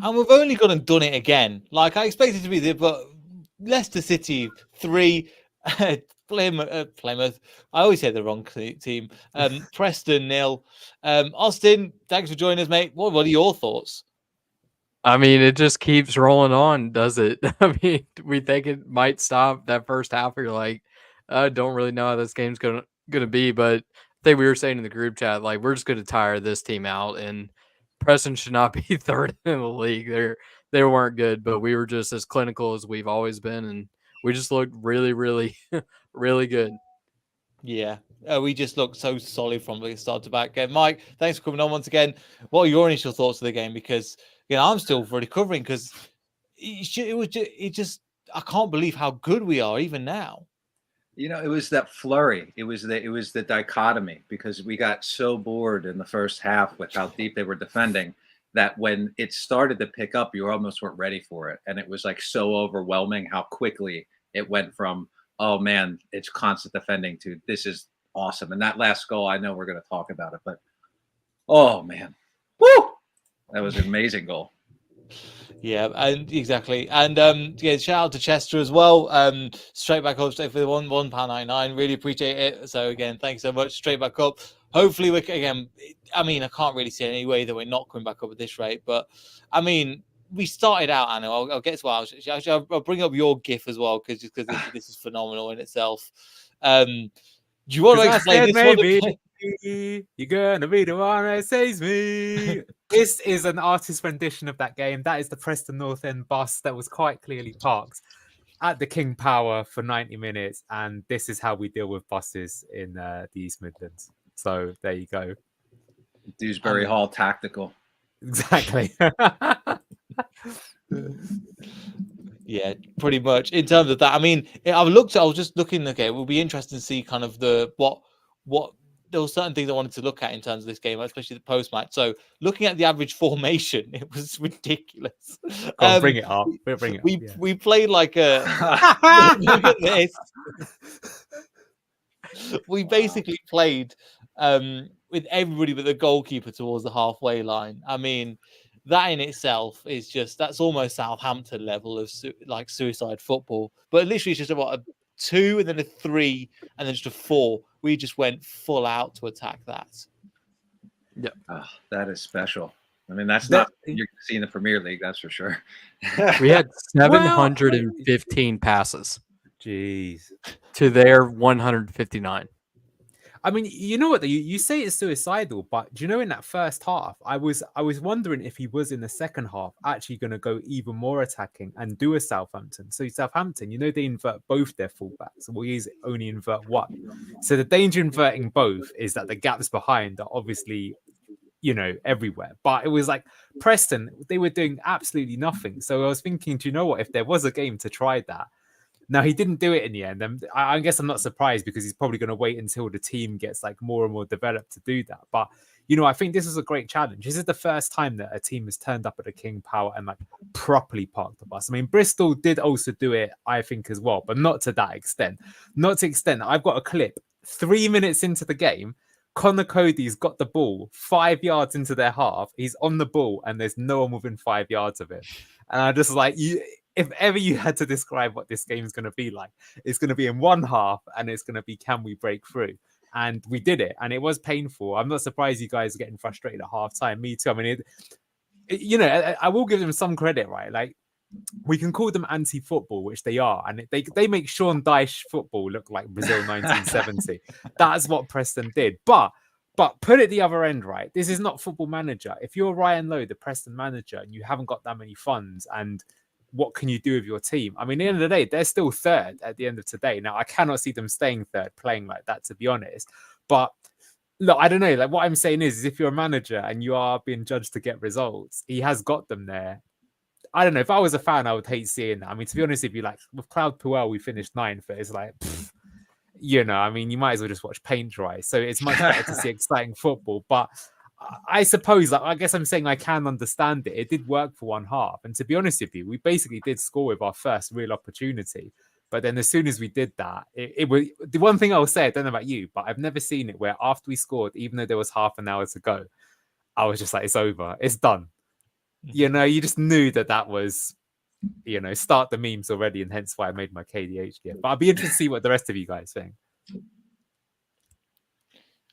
and we've only gone and done it again. Like I expected to be there, but Leicester City 3, Plymouth. I always say the wrong team. Preston 0. Austin, thanks for joining us, mate. What are your thoughts? I mean, it just keeps rolling on, does it? I mean, we think it might stop that first half. You're like, I don't really know how this game's gonna be, but I think we were saying in the group chat, like, we're just gonna tire this team out, and Preston should not be third in the league. They weren't good, but we were just as clinical as we've always been, and we just looked really, really, really good. Yeah, we just looked so solid from the start to back. Mike, thanks for coming on once again. What are your initial thoughts of the game? Because I'm still recovering because it just I can't believe how good we are even now. It was that flurry. It was the dichotomy, because we got so bored in the first half with how deep they were defending that when it started to pick up, you almost weren't ready for it, and it was like so overwhelming how quickly it went from, oh man, it's constant defending, to this is awesome. And that last goal, I know we're going to talk about it, but oh man, woo, that was an amazing goal. Yeah, and exactly, and shout out to Chester as well. Straight back up, straight for the £1.99. Really appreciate it. So again, thanks so much. Straight back up. Hopefully, I mean, I can't really see any way that we're not coming back up at this rate, but I mean, we started out. I know. I'll get to what I'll bring up your GIF as well because this is phenomenal in itself. Do you want to explain this one? You're gonna be the one that saves me. This is an artist rendition of that game. That is the Preston North End bus that was quite clearly parked at the King Power for 90 minutes. And this is how we deal with buses in the East Midlands. So there you go. Dewsbury Hall tactical. Exactly. Yeah, pretty much. In terms of that, I mean, I was just looking. Okay, it will be interesting to see kind of what there were certain things I wanted to look at in terms of this game, especially the post match. So, looking at the average formation, it was ridiculous. Bring it up. We played like a. Look at this. We basically played with everybody but the goalkeeper towards the halfway line. I mean, that in itself is that's almost Southampton level of like suicide football. But literally, it's just about a 2 and then a 3 and then just a 4. We just went full out to attack that. Yeah, that is special. I mean, that's not you're seeing the Premier League, that's for sure. We had 715 passes. Jeez. To their 159. I mean, you know what? You say it's suicidal, but do you know in that first half, I was wondering if he was in the second half actually going to go even more attacking and do a Southampton. So Southampton, they invert both their fullbacks. Well, he's only invert one. So the danger inverting both is that the gaps behind are obviously, everywhere. But it was like Preston, they were doing absolutely nothing. So I was thinking, do you know what? If there was a game to try that. Now, he didn't do it in the end. And I guess I'm not surprised because he's probably going to wait until the team gets like more and more developed to do that. But, I think this is a great challenge. This is the first time that a team has turned up at the King Power and like properly parked the bus. I mean, Bristol did also do it, I think, as well, but not to that extent. Not to extent. I've got a clip 3 minutes into the game. Connor Cody's got the ball 5 yards into their half. He's on the ball and there's no one within 5 yards of him. And I just like, if ever you had to describe what this game is going to be like, it's going to be in one half and it's going to be, can we break through? And we did it. And it was painful. I'm not surprised you guys are getting frustrated at half time. Me too. I mean, I will give them some credit, right? Like, we can call them anti-football, which they are. And they make Sean Dyche football look like Brazil 1970. That's what Preston did. But put it the other end, right? This is not Football Manager. If you're Ryan Lowe, the Preston manager, and you haven't got that many funds, and what can you do with your team? I mean, at the end of the day, they're still third at the end of today. Now, I cannot see them staying third, playing like that, to be honest. But look, I don't know. Like, what I'm saying is if you're a manager and you are being judged to get results, he has got them there. I don't know. If I was a fan, I would hate seeing that. I mean, to be honest, if you like, with Cloud Puel, we finished 9th. It's like, I mean, you might as well just watch paint dry. So it's much better to see exciting football. But I suppose, I guess I'm saying I can understand it. It did work for one half. And to be honest with you, we basically did score with our first real opportunity. But then as soon as we did that, it was the one thing I will say, I don't know about you, but I've never seen it where after we scored, even though there was half an hour to go, I was just like, it's over. It's done. You just knew that was, start the memes already, and hence why I made my KDH gift. But I'll be interested to see what the rest of you guys think.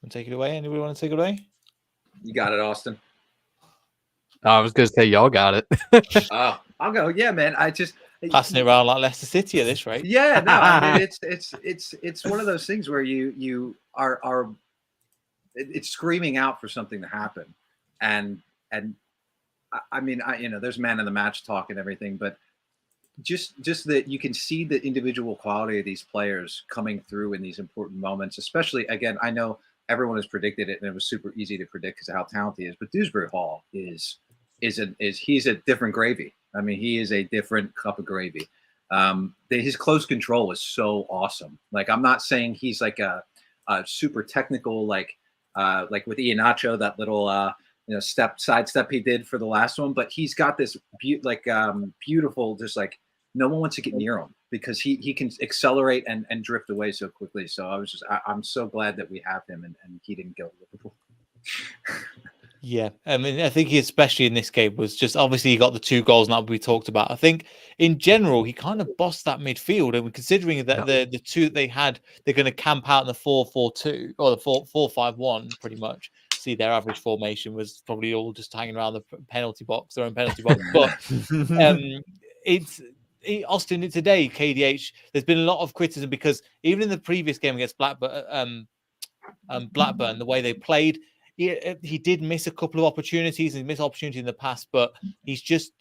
Take it away. Anybody want to take it away? You got it, Austin. I was gonna say y'all got it. Oh, I'll go. Yeah, man. Passing it around like Leicester City at this rate. Yeah, no, I mean it's one of those things where you are it's screaming out for something to happen, and I mean there's man of the match talk and everything, but just that you can see the individual quality of these players coming through in these important moments. Especially, again, I know everyone has predicted it, and it was super easy to predict because of how talented he is. But Dewsbury Hall is he's a different gravy. I mean, he is a different cup of gravy. His close control is so awesome. Like, I'm not saying he's like a super technical, like with Iheanacho, that little side step he did for the last one, but he's got this beautiful, just like no one wants to get near him because he can accelerate and drift away so quickly. So I'm so glad that we have him and he didn't go to Liverpool. Yeah, I mean, I think he, especially in this game, was just obviously he got the 2 goals that we talked about. I think in general he kind of bossed that midfield, and considering that the 2 they had, they're going to camp out in the 4-4-2 or the 4-4-5-1 pretty much. See, their average formation was probably all just hanging around the penalty box, their own penalty box. But Austin, today, KDH, there's been a lot of criticism because even in the previous game against Blackburn, the way they played, he did miss a couple of opportunities and missed opportunity in the past, but he's just,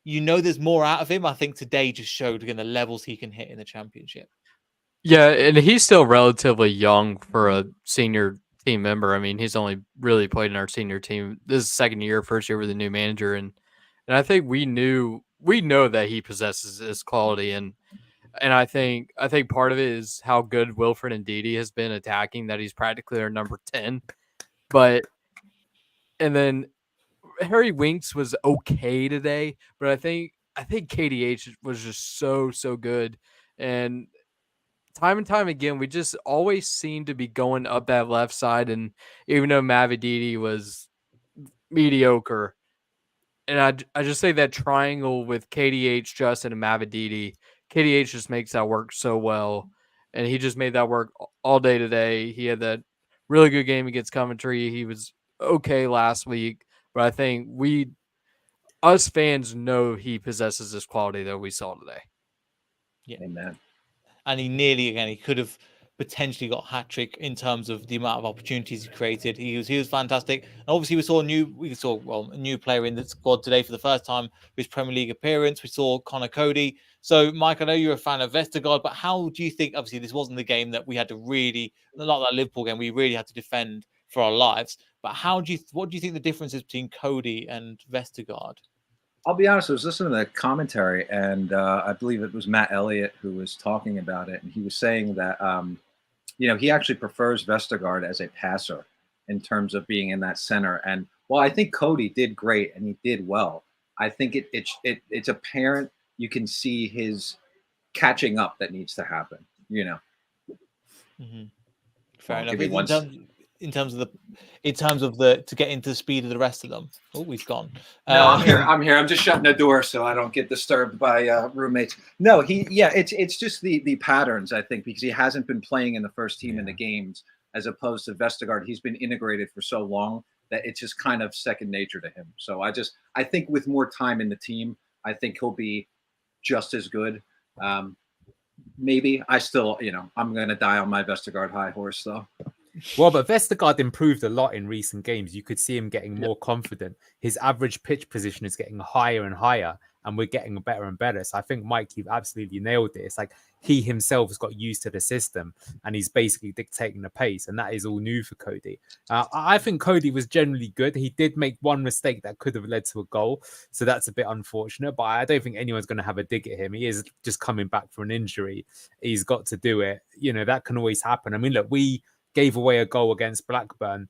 there's more out of him. I think today just showed again the levels he can hit in the Championship. Yeah, and he's still relatively young for a senior team member. I mean, he's only really played in our senior team. This is second year, first year with a new manager, and I think we know that he possesses this quality, and I think part of it is how good Wilfred Ndidi has been attacking, that he's practically our number 10. And then Harry Winks was okay today, but I think KDH was just so good. And time again, we just always seem to be going up that left side. And even though Mavididi was mediocre, and I just say that triangle with KDH, Justin, and Mavididi, KDH just makes that work so well. And he just made that work all day today. He had that really good game against Coventry. He was okay last week, but I think us fans know he possesses this quality that we saw today. Yeah. Amen. And he could have potentially got hat-trick in terms of the amount of opportunities he created. He was fantastic. And obviously we saw a new player in the squad today for the first time with his Premier League appearance. We saw Connor Cody. So Mike, I know you're a fan of Vestergaard, but how do you think, obviously this wasn't the game that we had to really, not that Liverpool game, we really had to defend for our lives, but what do you think the difference is between Cody and Vestergaard? I'll be honest, I was listening to the commentary, and I believe it was Matt Elliott who was talking about it, and he was saying that he actually prefers Vestergaard as a passer in terms of being in that center. And while I think Cody did great and he did well, I think it's apparent you can see his catching up that needs to happen. Mm-hmm. Fair enough. In terms of the to get into the speed of the rest of them. Oh, he's gone. No, I'm here. I'm just shutting the door so I don't get disturbed by roommates. No, it's just the patterns, I think, because he hasn't been playing in the first team in the games as opposed to Vestergaard. He's been integrated for so long that it's just kind of second nature to him. So I think with more time in the team, I think he'll be just as good. Maybe I still, I'm going to die on my Vestergaard high horse though. Well, but Vestergaard improved a lot in recent games. You could see him getting more confident. His average pitch position is getting higher and higher, and we're getting better and better. So I think, Mike, you've absolutely nailed it. It's like he himself has got used to the system, and he's basically dictating the pace, and that is all new for Cody. I think Cody was generally good. He did make one mistake that could have led to a goal, so that's a bit unfortunate, but I don't think anyone's going to have a dig at him. He is just coming back from an injury. He's got to do it. That can always happen. I mean, look, we gave away a goal against Blackburn.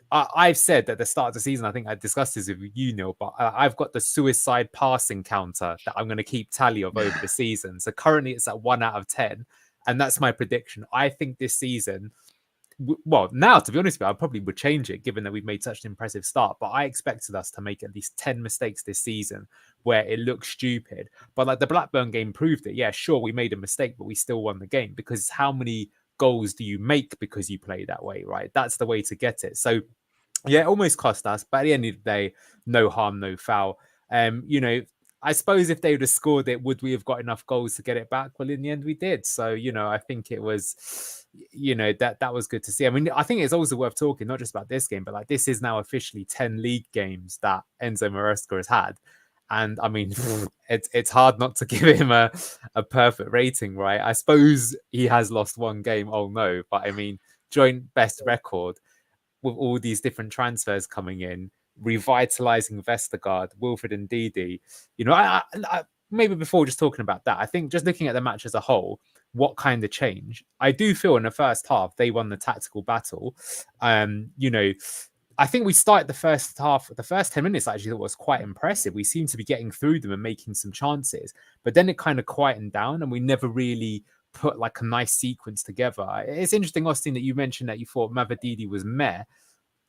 I've said at the start of the season, I think I discussed this with you, Neil, but I've got the suicide passing counter that I'm going to keep tally of over the season. So currently it's at 1 out of 10. And that's my prediction. I think this season, well, now to be honest with you, I probably would change it given that we've made such an impressive start. But I expected us to make at least 10 mistakes this season where it looks stupid. But like the Blackburn game proved it. Yeah, sure, we made a mistake, but we still won the game because how many goals do you make because you play that way, right? That's the way to get it. So yeah, it almost cost us, but at the end of the day, no harm, no foul. You know, I suppose if they would have scored it, would we have got enough goals to get it back? Well, in the end, we did. So, you know, I think it was, you know, that was good to see. I mean, I think it's also worth talking, not just about this game, but like this is now officially 10 league games that Enzo Maresca has had. And I mean, it's hard not to give him a perfect rating, right? I suppose he has lost one game. Oh, no. But I mean, joint best record with all these different transfers coming in, revitalizing Vestergaard, Wilfred and Didi. You know, I maybe before just talking about that, I think just looking at the match as a whole, what kind of change? I do feel in the first half they won the tactical battle. You know, I think we started the first half, the first 10 minutes actually that was quite impressive. We seemed to be getting through them and making some chances, but then it kind of quietened down and we never really put like a nice sequence together. It's interesting, Austin, that you mentioned that you thought Mavididi was meh.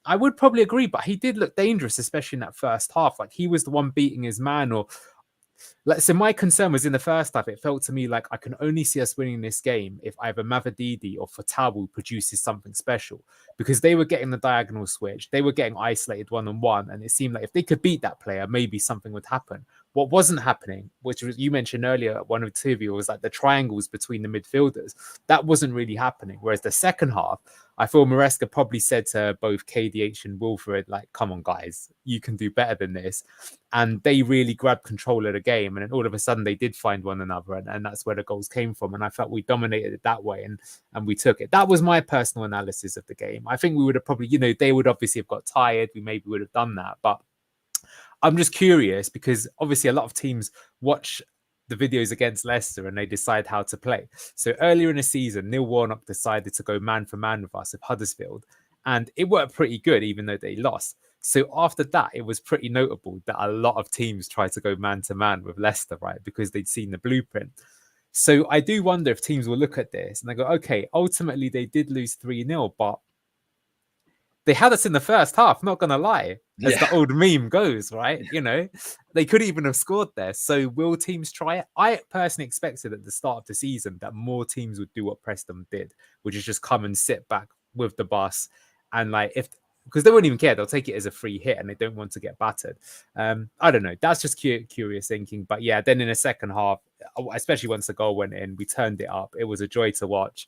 I would probably agree, but he did look dangerous, especially in that first half. Like he was the one beating his man, or like, so my concern was in the first half, it felt to me like I can only see us winning this game if either Mavididi or Fatawu produces something special, because they were getting the diagonal switch, they were getting isolated one-on-one, and it seemed like if they could beat that player, maybe something would happen. What wasn't happening, which was you mentioned earlier, one of two of you, was like the triangles between the midfielders. That wasn't really happening. Whereas the second half, I feel Maresca probably said to both KDH and Wilfred, like, come on, guys, you can do better than this. And they really grabbed control of the game. And then all of a sudden they did find one another. And that's where the goals came from. And I felt we dominated it that way and we took it. That was my personal analysis of the game. I think we would have probably, you know, they would obviously have got tired. We maybe would have done that. But I'm just curious because obviously a lot of teams watch the videos against Leicester and they decide how to play. So earlier in the season, Neil Warnock decided to go man for man with us at Huddersfield. And it worked pretty good, even though they lost. So after that, it was pretty notable that a lot of teams tried to go man to man with Leicester, right? Because they'd seen the blueprint. So I do wonder if teams will look at this and they go, okay, ultimately they did lose 3-0, but they had us in the first half, not going to lie, as the old meme goes, right? You know, they could even have scored there. So will teams try it? I personally expected at the start of the season that more teams would do what Preston did, which is just come and sit back with the bus. And like, because they won't even care, they'll take it as a free hit and they don't want to get battered. I don't know. That's just curious thinking. But yeah, then in the second half, especially once the goal went in, we turned it up. It was a joy to watch.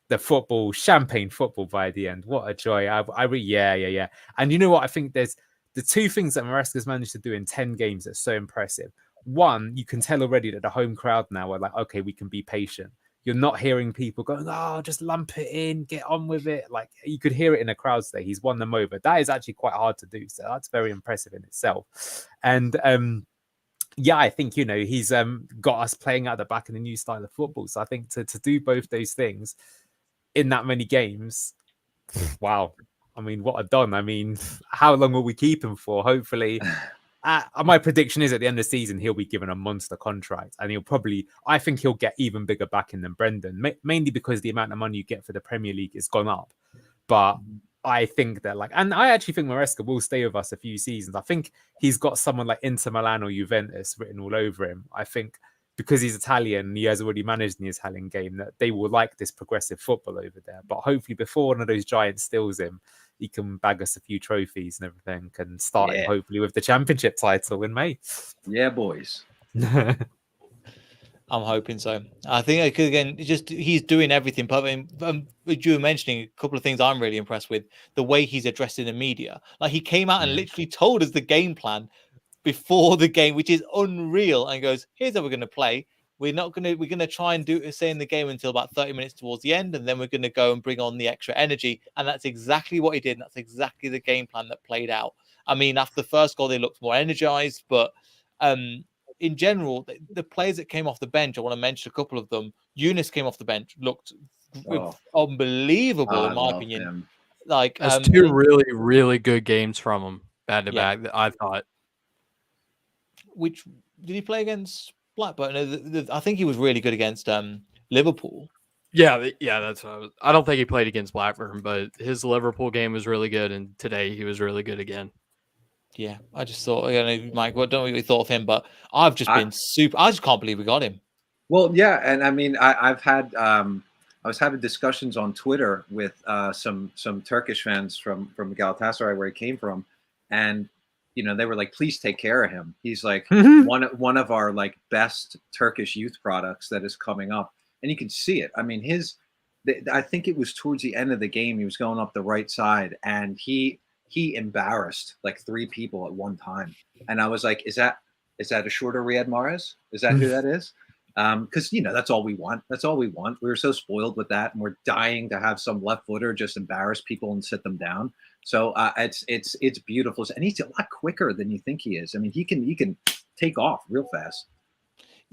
The football, champagne football by the end. What a joy. Yeah. And you know what? I think there's the two things that Maresca's managed to do in 10 games that's so impressive. One, you can tell already that the home crowd now are like, okay, we can be patient. You're not hearing people going, oh, just lump it in, get on with it. Like you could hear it in the crowds today. He's won them over. That is actually quite hard to do. So that's very impressive in itself. And yeah, I think, you know, he's got us playing out the back in a new style of football. So I think to do both those things in that many games, wow. I mean, what a don. I mean, how long will we keep him for? Hopefully, my prediction is at the end of the season, he'll be given a monster contract and I think he'll get even bigger backing than Brendan, mainly because the amount of money you get for the Premier League has gone up. But I think that and I actually think Maresca will stay with us a few seasons. I think he's got someone like Inter Milan or Juventus written all over him. I think because he's Italian and he has already managed in the Italian game, that they will like this progressive football over there. But hopefully before one of those giants steals him, he can bag us a few trophies and everything and start him hopefully with the championship title in May. Yeah, boys. I'm hoping so. I think again, he's doing everything. But you were mentioning a couple of things I'm really impressed with. The way he's addressing the media. Like he came out and literally told us the game plan before the game, which is unreal, and goes, here's how we're going to play. We're going to try and stay in the game until about 30 minutes towards the end, and then we're going to go and bring on the extra energy. And that's exactly what he did. And that's exactly the game plan that played out. I mean, after the first goal, they looked more energized, but in general, the players that came off the bench, I want to mention a couple of them. Eunice came off the bench, looked unbelievable in my opinion. Him. Like that's two really, really good games from him back to back. I thought. Which did he play against Blackburn? I think he was really good against Liverpool. Yeah, that's what I don't think he played against Blackburn, but his Liverpool game was really good, and today he was really good again. Yeah, I just thought, Mike, what don't we thought of him, but I've just been super. I just can't believe we got him. Well, yeah, and I mean, I've had I was having discussions on Twitter with some Turkish fans from Galatasaray, where he came from, and they were like, "Please take care of him. He's like one of our like best Turkish youth products that is coming up." And you can see it. I mean, I think it was towards the end of the game, he was going up the right side, and he embarrassed like 3 people at one time, and I was like, "Is that a shorter Riyad Mahrez? Is that who that is?" Because that's all we want. That's all we want. We were so spoiled with that, and we're dying to have some left footer just embarrass people and sit them down. So it's beautiful, and he's a lot quicker than you think he is. I mean, he can take off real fast.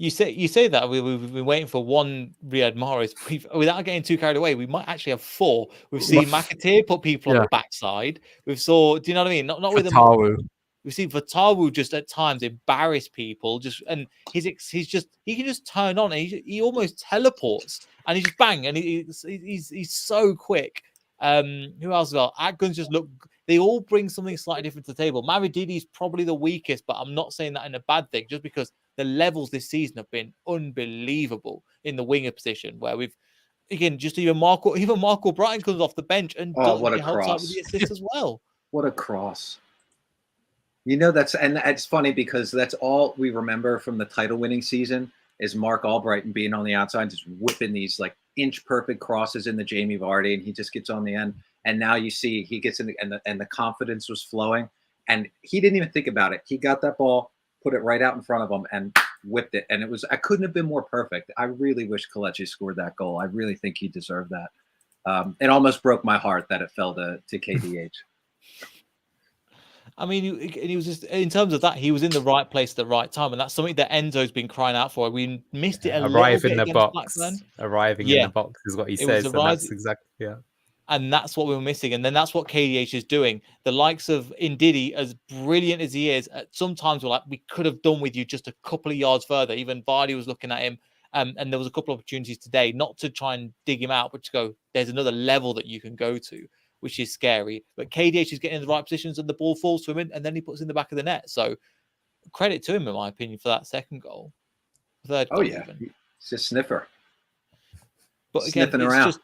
You say that we've been waiting for one Riyad Mahrez. Without getting too carried away, we might actually have 4. We've seen McAteer put people on the backside. Do you know what I mean? Not with Fatawu. We see Vatawu just at times embarrass people, and he can just turn on and he almost teleports and he just bang and he's so quick. Who else as well? Atkins just they all bring something slightly different to the table. Marididi's probably the weakest, but I'm not saying that in a bad thing, just because the levels this season have been unbelievable in the winger position, where we've again just even Marco Brighton comes off the bench and what a helps out cross with the assist as well. What a cross. And it's funny because that's all we remember from the title-winning season is Mark Albrighton being on the outside, just whipping these like inch-perfect crosses into Jamie Vardy, and he just gets on the end. And now you see he gets in, and the confidence was flowing, and he didn't even think about it. He got that ball, put it right out in front of him, and whipped it. And I couldn't have been more perfect. I really wish Kelechi scored that goal. I really think he deserved that. It almost broke my heart that it fell to KDH. I mean, he was just in terms of that, he was in the right place at the right time, and that's something that Enzo's been crying out for. We missed it Arriving in the box. Blackburn. Arriving in the box is what he says, and that's exactly And that's what we were missing, and then that's what KDH is doing. The likes of Ndidi, as brilliant as he is, sometimes we're like, we could have done with you just a couple of yards further. Even Vardy was looking at him, and there was a couple of opportunities today, not to try and dig him out, but to go, there's another level that you can go to, which is scary. But KDH is getting in the right positions and the ball falls to him and then he puts it in the back of the net. So credit to him, in my opinion, for that second goal. Third goal, even. It's a sniffer. But again, it's just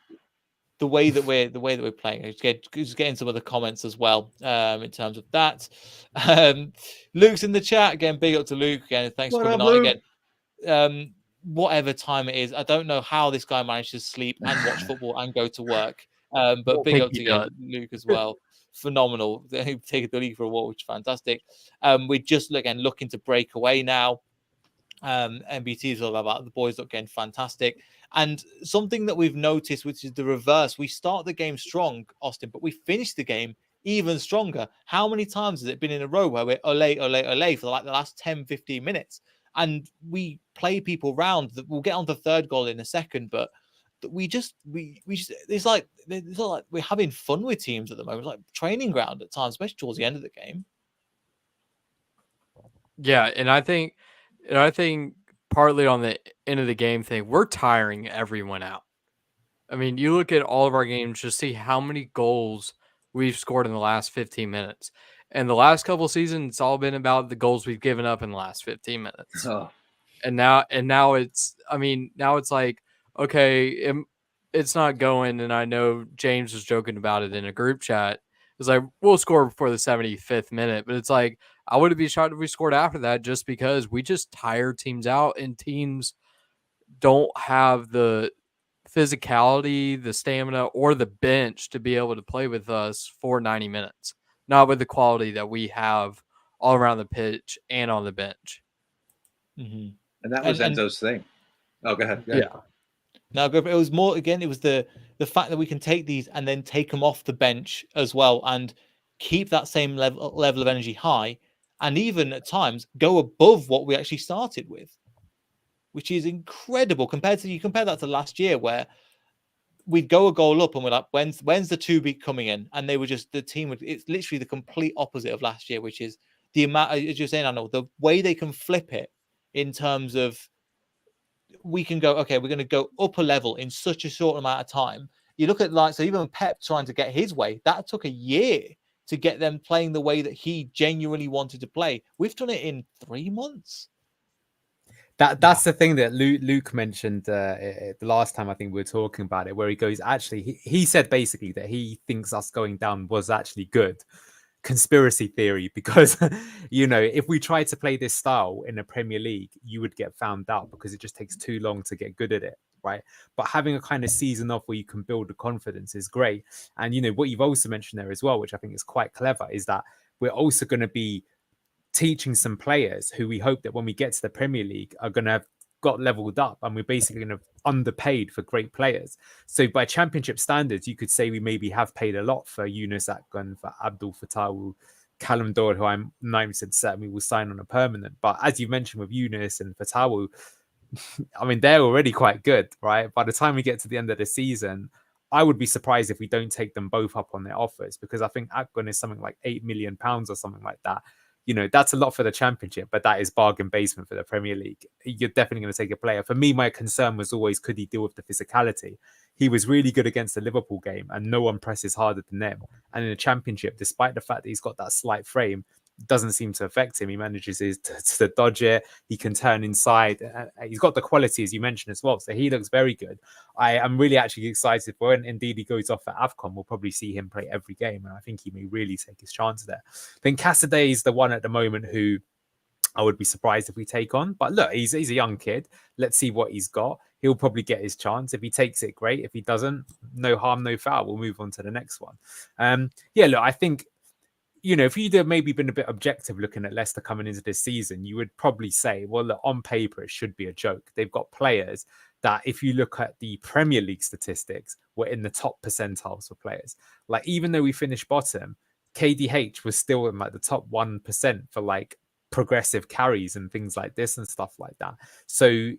the way that we're playing. Just getting some of the comments as well in terms of that. Luke's in the chat. Again, big up to Luke. Again, thanks for coming on again. Whatever time it is, I don't know how this guy managed to sleep and watch football and go to work. But big up to Luke as well. Phenomenal. Taking the league for a walk, which is fantastic. We're just looking to break away now. MBT is all about the boys look getting fantastic. And something that we've noticed, which is the reverse, we start the game strong, Austin, but we finish the game even stronger. How many times has it been in a row where we're ole for like the last 10, 15 minutes? And we play people round. We'll get on the third goal in a second, but we just it's like we're having fun with teams at the moment. It's like training ground at times, especially towards the end of the game. Yeah, and I think partly on the end of the game thing, we're tiring everyone out. I mean, you look at all of our games, just see how many goals we've scored in the last 15 minutes. And the last couple of seasons, it's all been about the goals we've given up in the last 15 minutes. Oh. And now it's like, okay, it's not going. And I know James was joking about it in a group chat. It's like, we'll score before the 75th minute. But it's like, I wouldn't be shocked if we scored after that, just because we just tire teams out, and teams don't have the physicality, the stamina, or the bench to be able to play with us for 90 minutes. Not with the quality that we have all around the pitch and on the bench. Mm-hmm. And that was Enzo's thing. Oh, go ahead. Yeah. No, it was more, again, it was the fact that we can take these and then take them off the bench as well and keep that same level of energy high, and even at times go above what we actually started with, which is incredible. You compare that to last year, where we'd go a goal up and we're like, when's the 2 beat coming in? And they were just, the team it's literally the complete opposite of last year, which is the amount, as you're saying, I know the way they can flip it in terms of we can go, okay, we're going to go up a level in such a short amount of time. You look at so even Pep trying to get his way, that took a year to get them playing the way that he genuinely wanted to play. We've done it in 3 months. That's the thing that Luke mentioned the last time I think we were talking about it, where he goes, actually, he said basically that he thinks us going down was actually good. Conspiracy theory, because if we tried to play this style in the Premier League, you would get found out because it just takes too long to get good at it, right? But having a kind of season off where you can build the confidence is great. And what you've also mentioned there as well, which I think is quite clever, is that we're also going to be teaching some players who we hope that when we get to the Premier League are going to have got leveled up, and we're basically going to have underpaid for great players. So by championship standards, you could say we maybe have paid a lot for Yunus Akgun, for Abdul Fattah, Callum Dodd, who I'm 90% certain we will sign on a permanent. But as you mentioned with Yunus and Fattah, I mean, they're already quite good, right? By the time we get to the end of the season, I would be surprised if we don't take them both up on their offers, because I think Akgun is something like £8 million or something like that. That's a lot for the championship, but that is bargain basement for the Premier League. You're definitely going to take a player. For me, my concern was always, could he deal with the physicality? He was really good against the Liverpool game, and no one presses harder than them. And in the championship, despite the fact that he's got that slight frame, doesn't seem to affect him. He manages to dodge it. He can turn inside. He's got the quality, as you mentioned, as well. So he looks very good. I am really actually excited for when indeed he goes off at AFCON. We'll probably see him play every game, and I think he may really take his chance there. Then Cassidy is the one at the moment who I would be surprised if we take on. But look, he's a young kid. Let's see what he's got. He'll probably get his chance. If he takes it, great. If he doesn't, no harm, no foul. We'll move on to the next one. Look, I think, if you'd have maybe been a bit objective looking at Leicester coming into this season, you would probably say, well, look, on paper, it should be a joke. They've got players that, if you look at the Premier League statistics, were in the top percentiles for players. Like, even though we finished bottom, KDH was still in like the top 1% for like progressive carries and things like this and stuff like that. So,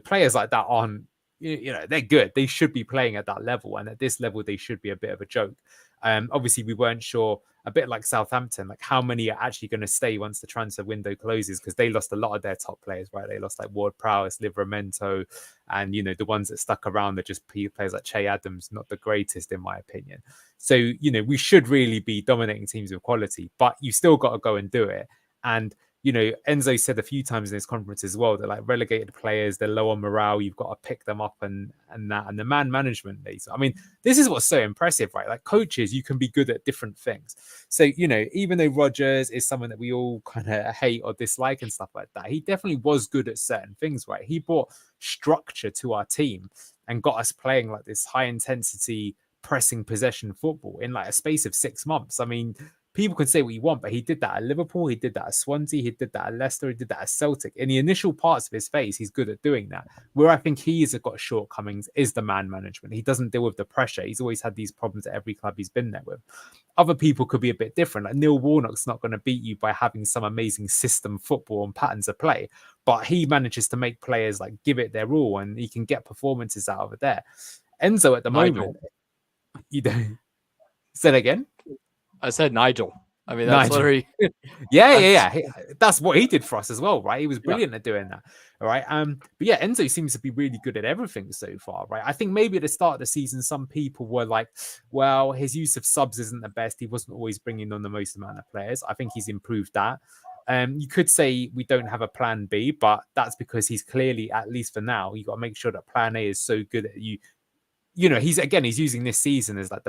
players like that aren't, they're good. They should be playing at that level. And at this level, they should be a bit of a joke. Obviously, we weren't sure, a bit like Southampton, like how many are actually going to stay once the transfer window closes, because they lost a lot of their top players, right? They lost like Ward-Prowse, Livramento, and the ones that stuck around are just players like Che Adams, not the greatest in my opinion. So we should really be dominating teams with quality, but you still got to go and do it. And Enzo said a few times in his conference as well, they're like relegated players, they're low on morale, you've got to pick them up and that. And the man management, I mean, this is what's so impressive, right? Like, coaches, you can be good at different things. So, even though Rodgers is someone that we all kind of hate or dislike and stuff like that, he definitely was good at certain things, right? He brought structure to our team and got us playing like this high intensity pressing possession football in like a space of 6 months. I mean, people can say what you want, but he did that at Liverpool, he did that at Swansea, he did that at Leicester, he did that at Celtic. In the initial parts of his phase, he's good at doing that. Where I think he's got shortcomings is the man management. He doesn't deal with the pressure. He's always had these problems at every club he's been there with. Other people could be a bit different. Like Neil Warnock's not going to beat you by having some amazing system football and patterns of play, but he manages to make players like give it their all, and he can get performances out of it there. Enzo at the moment, you don't say that again. I said Nigel. I mean, that's literally... yeah. That's what he did for us as well, right? He was brilliant at doing that, all right? But yeah, Enzo seems to be really good at everything so far, right? I think maybe at the start of the season, some people were like, well, his use of subs isn't the best. He wasn't always bringing on the most amount of players. I think he's improved that. You could say we don't have a plan B, but that's because he's clearly, at least for now, you got to make sure that plan A is so good that he's using this season as like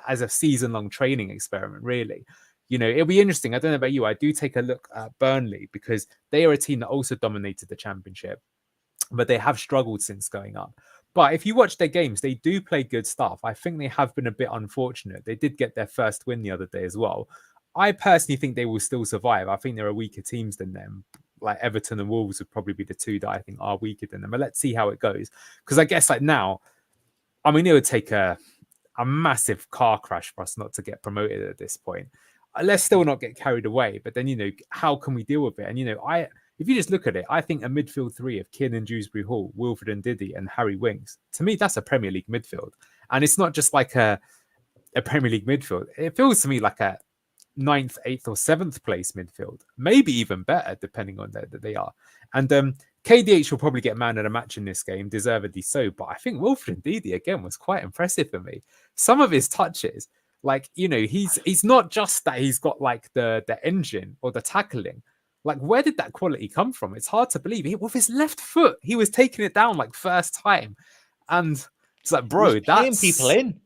as a season-long training experiment, really. It'll be interesting. I don't know about you. I do take a look at Burnley, because they are a team that also dominated the championship, but they have struggled since going up. But if you watch their games, they do play good stuff. I think they have been a bit unfortunate. They did get their first win the other day as well. I personally think they will still survive. I think there are weaker teams than them. Like Everton and Wolves would probably be the two that I think are weaker than them. But let's see how it goes. Because I guess like now, I mean, it would take a massive car crash for us not to get promoted at this point. Let's still not get carried away. But then, how can we deal with it? And, if you just look at it, I think a midfield three of Kiernan Dewsbury Hall, Wilfred Ndidi and Harry Winks, to me, that's a Premier League midfield. And it's not just like a Premier League midfield. It feels to me like a 9th, 8th or 7th place midfield, maybe even better, depending on that they are. And KDH will probably get man of the match in this game, deservedly so. But I think Wilfred Ndidi again was quite impressive for me. Some of his touches, like he's not just that he's got like the engine or the tackling. Like, where did that quality come from? It's hard to believe. With his left foot, he was taking it down like first time, and it's like, bro, playing that's people in.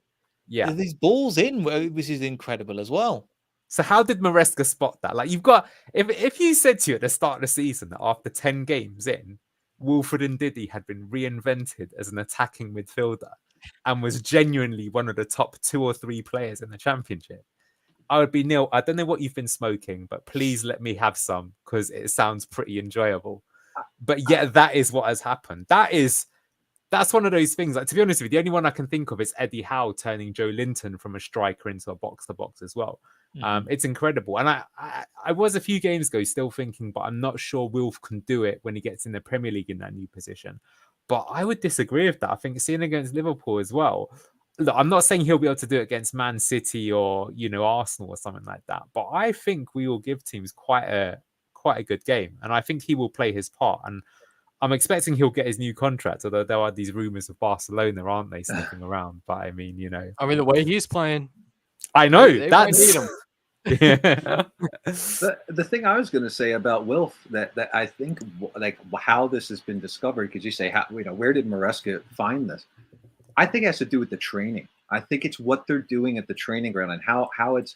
Yeah, These balls in, which is incredible as well. So how did Maresca spot that? Like, you've got if you said to you at the start of the season that after 10 games in, Wilfred Ndidi had been reinvented as an attacking midfielder and was genuinely one of the top 2 or 3 players in the championship, I would be Neil. I don't know what you've been smoking, but please let me have some because it sounds pretty enjoyable. But yeah, that is what has happened. That's one of those things. Like, to be honest with you, the only one I can think of is Eddie Howe turning Joe Linton from a striker into a box-to-box as well. It's incredible. And I was a few games ago still thinking, but I'm not sure Wilf can do it when he gets in the Premier League in that new position. But I would disagree with that. I think seeing against Liverpool as well, look, I'm not saying he'll be able to do it against Man City or Arsenal or something like that. But I think we will give teams quite a good game. And I think he will play his part. And I'm expecting he'll get his new contract, although there are these rumors of Barcelona, aren't they, sniffing around? But I mean, the way he's playing, I know they that's might need him. Yeah. The thing I was going to say about Wilf that I think like how this has been discovered, because you say where did Maresca find this? I think it has to do with the training. I think it's what they're doing at the training ground and how it's.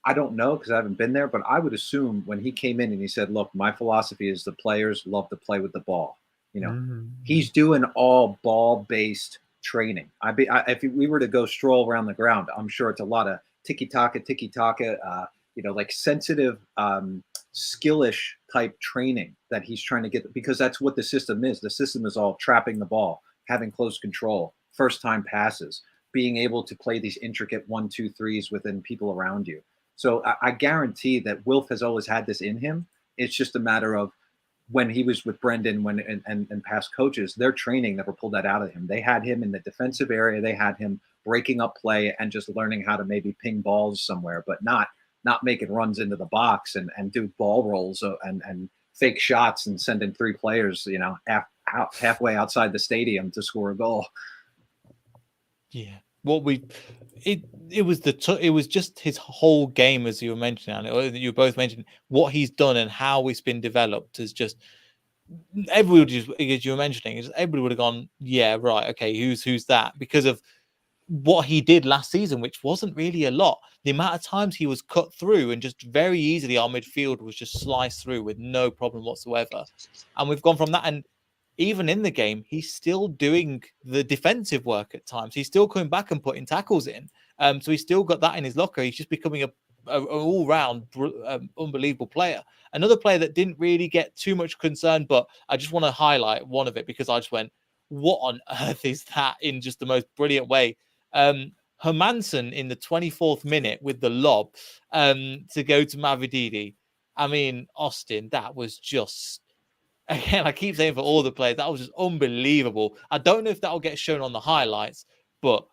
I don't know because I haven't been there, but I would assume when he came in and he said, "Look, my philosophy is the players love to play with the ball." He's doing all ball-based training. If we were to go stroll around the ground, I'm sure it's a lot of tiki-taka, like sensitive, skillish type training that he's trying to get, because that's what the system is. The system is all trapping the ball, having close control, first-time passes, being able to play these intricate 1-2-3s within people around you. So I guarantee that Wilf has always had this in him. It's just a matter of when he was with Brendan and past coaches, their training never pulled that out of him. They had him in the defensive area. They had him breaking up play and just learning how to maybe ping balls somewhere, but not making runs into the box and do ball rolls and fake shots and sending 3 players, halfway outside the stadium to score a goal. Yeah. It was just his whole game, as you were mentioning, or you both mentioned, what he's done and how it's been developed is just everybody, as you were mentioning, everybody would have gone, yeah, right, okay, who's that? Because of what he did last season, which wasn't really a lot. The amount of times he was cut through and just very easily our midfield was just sliced through with no problem whatsoever. And we've gone from that, and even in the game, he's still doing the defensive work at times. He's still coming back and putting tackles in. So he's still got that in his locker. He's just becoming an all-round unbelievable player. Another player that didn't really get too much concern, but I just want to highlight one of it because I just went, what on earth is that, in just the most brilliant way? Hermansen in the 24th minute with the lob to go to Mavididi. I mean, Austin, that was just... Again, I keep saying for all the players, that was just unbelievable. I don't know if that will get shown on the highlights, but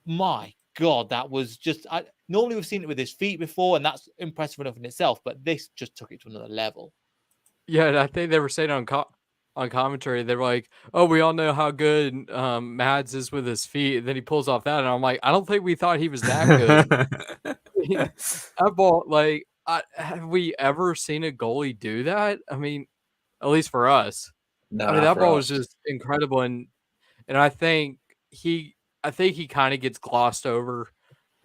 my God, that was just... normally we've seen it with his feet before, and that's impressive enough in itself, but this just took it to another level. Yeah, and I think they were saying on commentary, they were like, "Oh, we all know how good Mads is with his feet." And then he pulls off that, and I'm like, I don't think we thought he was that good. That ball, like, have we ever seen a goalie do that? I mean, at least for us. No, I mean, that ball was just incredible, and I think he kind of gets glossed over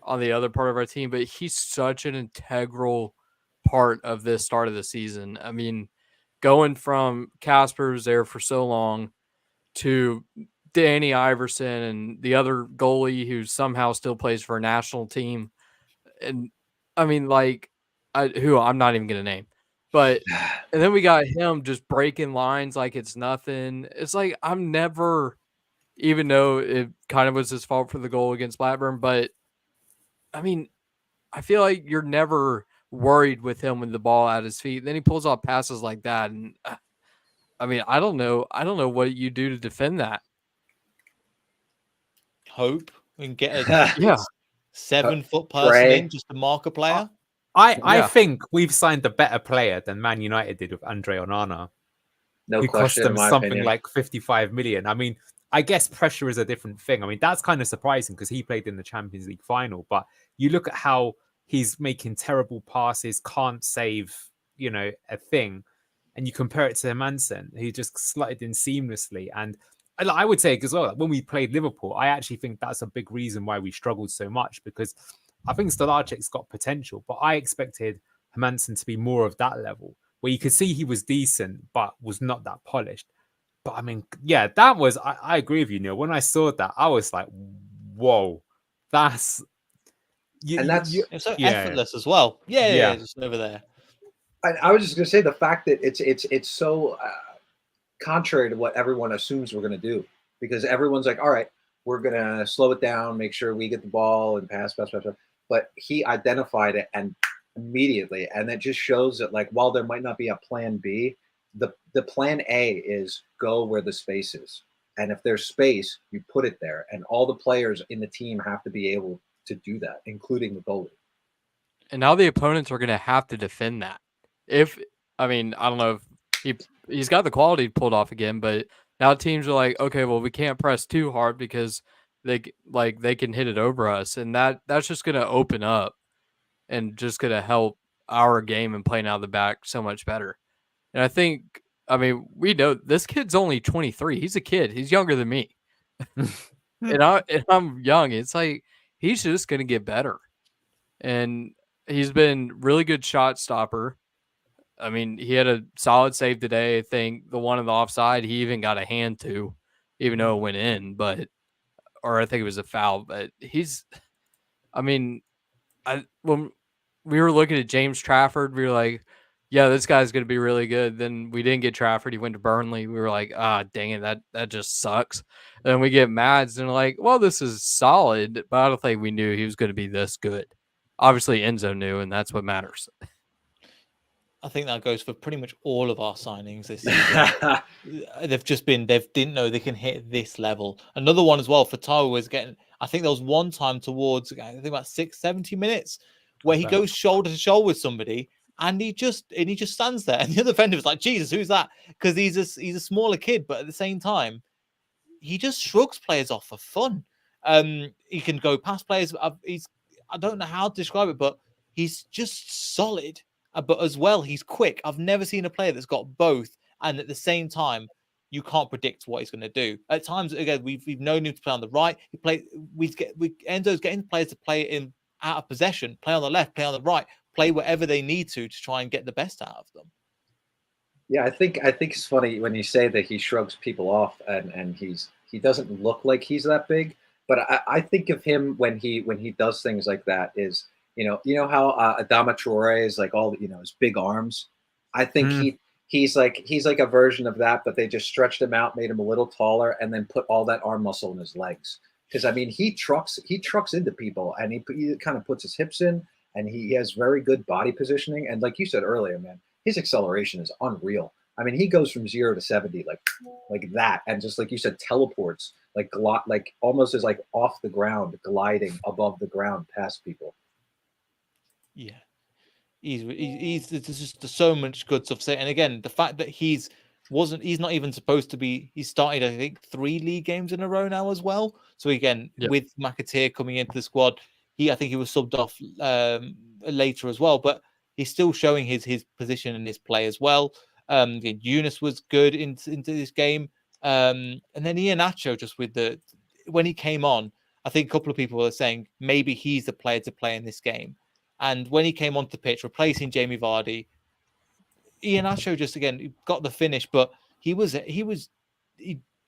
on the other part of our team, but he's such an integral part of this start of the season. I mean, going from Casper, who's there for so long, to Danny Iverson and the other goalie who somehow still plays for a national team. And I mean, like, who I'm not even going to name. But, and then we got him just breaking lines like it's nothing. It's like, I'm never, even though it kind of was his fault for the goal against Blackburn, but I mean, I feel like you're never worried with him with the ball at his feet. Then he pulls off passes like that. And I mean, I don't know what you do to defend that. Hope and get a 7-foot person in just to mark a player. I think we've signed a better player than Man United did with Andre Onana. No who cost question, in them my something opinion. like 55 million. I mean, I guess pressure is a different thing. I mean, that's kind of surprising because he played in the Champions League final, but you look at how he's making terrible passes, can't save, a thing, and you compare it to Manson, who just slotted in seamlessly. And I would say as well, when we played Liverpool, I actually think that's a big reason why we struggled so much, because I think Stolarczyk's got potential, but I expected Hermansen to be more of that level, where you could see he was decent, but was not that polished. But I mean, yeah, that was, I agree with you, Neil. When I saw that, I was like, whoa, that's, And that's It's so yeah, effortless as well. Yeah, yeah. just over there. I was just gonna say the fact that it's so contrary to what everyone assumes we're gonna do, because everyone's like, all right, we're gonna slow it down, make sure we get the ball and pass. But he identified it and immediately, and that just shows that, like, while there might not be a plan B, the plan A is go where the space is, and if there's space, you put it there, and all the players in the team have to be able to do that, including the goalie. And now the opponents are going to have to defend that. I mean, I don't know if he's got the quality pulled off again, but now teams are like, okay, well, we can't press too hard because they can hit it over us, and that's just going to open up and just going to help our game and playing out of the back so much better. And I think, I mean, we know this kid's only 23. He's a kid. He's younger than me, and I'm young. It's like he's just going to get better, and he's been really good shot stopper. I mean, he had a solid save today. I think the one on the offside, he even got a hand to, even though it went in, or I think it was a foul. But I mean, when we were looking at James Trafford, we were like, yeah, this guy's going to be really good. Then we didn't get Trafford. He went to Burnley. We were like, dang it, that just sucks. And then we get Mads and like, well, this is solid, but I don't think we knew he was going to be this good. Obviously, Enzo knew, and that's what matters. I think that goes for pretty much all of our signings this season. They didn't know they can hit this level. Another one as well for Taro was getting, I think there was one time towards, I think about 70 minutes where he goes shoulder to shoulder with somebody and he just stands there. And the other defender was like, Jesus, who's that? Because he's a smaller kid, but at the same time, he just shrugs players off for fun. He can go past players. I don't know how to describe it, but he's just solid. But as well, he's quick. I've never seen a player that's got both, and at the same time, you can't predict what he's going to do. At times, again, we've known him to play on the right. Enzo's getting players to play in out of possession, play on the left, play on the right, play whatever they need to try and get the best out of them. Yeah, I think it's funny when you say that he shrugs people off and he doesn't look like he's that big, but I think of him when he does things like that is, how Adama Traore is like all, his big arms. I think he's like a version of that, but they just stretched him out, made him a little taller, and then put all that arm muscle in his legs. Because I mean, he trucks into people, and he kind of puts his hips in, and he has very good body positioning. And like you said earlier, man, his acceleration is unreal. I mean, he goes from 0 to 70 like that, and just like you said, teleports like almost as like off the ground, gliding above the ground past people. Yeah, he's there's just so much good stuff. And again, the fact that he's not even supposed to be. He started, I think, 3 league games in a row now as well. So again, with McAteer coming into the squad, I think he was subbed off later as well, but he's still showing his position in his play as well. Eunice was good into this game, and then Iheanacho just when he came on, I think a couple of people were saying maybe he's the player to play in this game. And when he came onto the pitch, replacing Jamie Vardy, Iheanacho just again got the finish, but he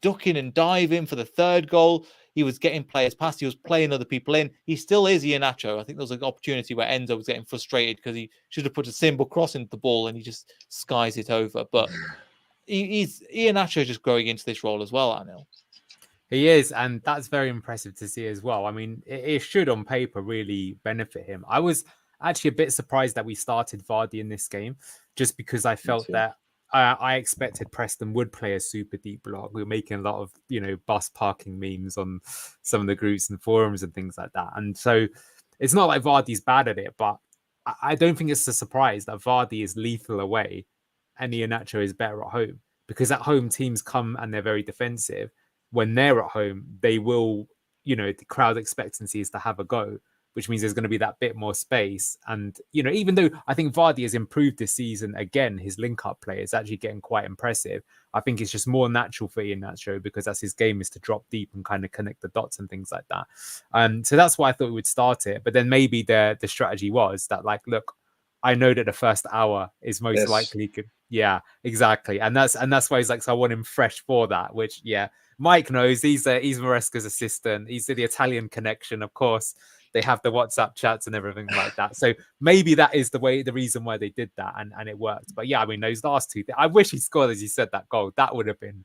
ducking and diving for the third goal. He was getting players past. He was playing other people in. He still is Iheanacho. I think there was an opportunity where Enzo was getting frustrated because he should have put a simple cross into the ball and he just skies it over. But he's Iheanacho just growing into this role as well, Anil. He is, and that's very impressive to see as well. I mean, it should on paper really benefit him. I was actually a bit surprised that we started Vardy in this game, just because I felt that I expected Preston would play a super deep block. We were making a lot of, bus parking memes on some of the groups and forums and things like that. And so it's not like Vardy's bad at it, but I don't think it's a surprise that Vardy is lethal away and Iheanacho is better at home. because at home teams come and they're very defensive. When they're at home, they will, the crowd expectancy is to have a go, which means there's going to be that bit more space. And, even though I think Vardy has improved this season, again, his link-up play is actually getting quite impressive. I think it's just more natural for Iheanacho because that's his game, is to drop deep and kind of connect the dots and things like that. So that's why I thought we would start it. But then maybe the strategy was that, like, look, I know that the first hour is most likely good. Yeah, exactly. And that's why he's like, so I want him fresh for that, which, yeah, Mike knows. He's Maresca's assistant. He's the Italian connection, of course. They have the WhatsApp chats and everything like that. So maybe that is the reason why they did that, and it worked. But yeah, I mean, those last two, I wish he scored, as you said, that goal. That would have been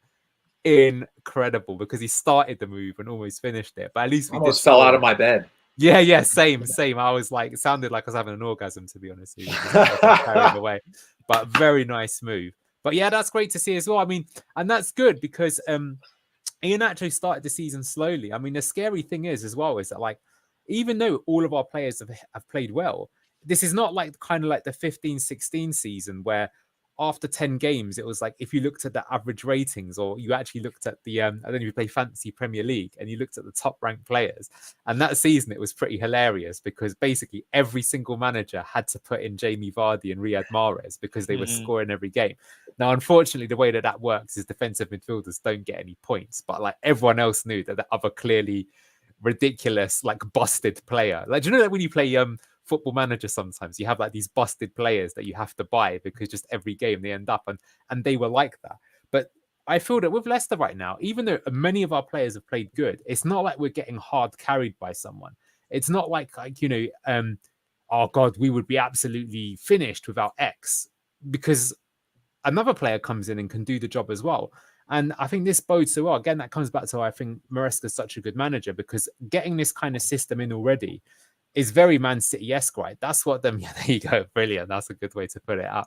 incredible because he started the move and almost finished it. But at least we almost fell out of my bed. Yeah, same. I was like, it sounded like I was having an orgasm, to be honest with you. Carried away. But very nice move. But yeah, that's great to see as well. I mean, and that's good because Iheanacho started the season slowly. I mean, the scary thing is as well is that, like, even though all of our players have played well, this is not like kind of like the 15-16 season where after 10 games, it was like, if you looked at the average ratings, or you actually looked at the, I don't know if you play Fantasy Premier League, and you looked at the top ranked players. And that season, it was pretty hilarious because basically every single manager had to put in Jamie Vardy and Riyad Mahrez because they were scoring every game. Now, unfortunately, the way that works is defensive midfielders don't get any points, but like everyone else knew that the other clearly ridiculous, like busted player. Like, do you know that when you play Football Manager, sometimes you have like these busted players that you have to buy because just every game they end up, and they were like that. But I feel that with Leicester right now, even though many of our players have played good, it's not like we're getting hard carried by someone. It's not like oh God, we would be absolutely finished without X, because another player comes in and can do the job as well. And I think this bodes so well. Again, that comes back to why I think Maresca's such a good manager, because getting this kind of system in already is very Man City-esque, right? That's what them. Yeah, there you go. Brilliant. That's a good way to put it out.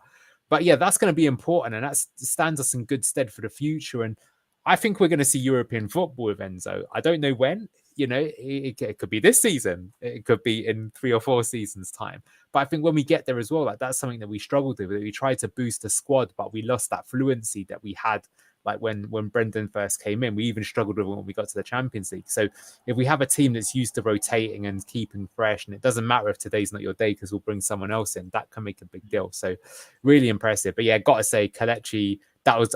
But yeah, that's going to be important, and that stands us in good stead for the future. And I think we're going to see European football with Enzo. I don't know when. It could be this season. It could be in 3 or 4 seasons' time. But I think when we get there as well, like, that's something that we struggled with. We tried to boost the squad, but we lost that fluency that we had. Like when Brendan first came in, we even struggled with it when we got to the Champions League. So if we have a team that's used to rotating and keeping fresh, and it doesn't matter if today's not your day because we'll bring someone else in, that can make a big deal. So really impressive. But yeah, got to say, Kelechi,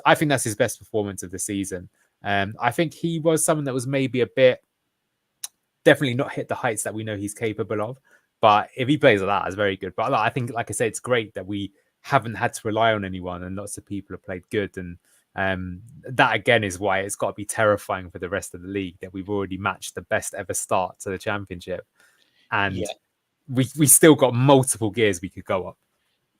I think that's his best performance of the season. I think he was someone that was maybe a bit, definitely not hit the heights that we know he's capable of. But if he plays like that, it's very good. But I think, like I said, it's great that we haven't had to rely on anyone, and lots of people have played good. And that again is why it's got to be terrifying for the rest of the league that we've already matched the best ever start to the Championship, and we still got multiple gears we could go up.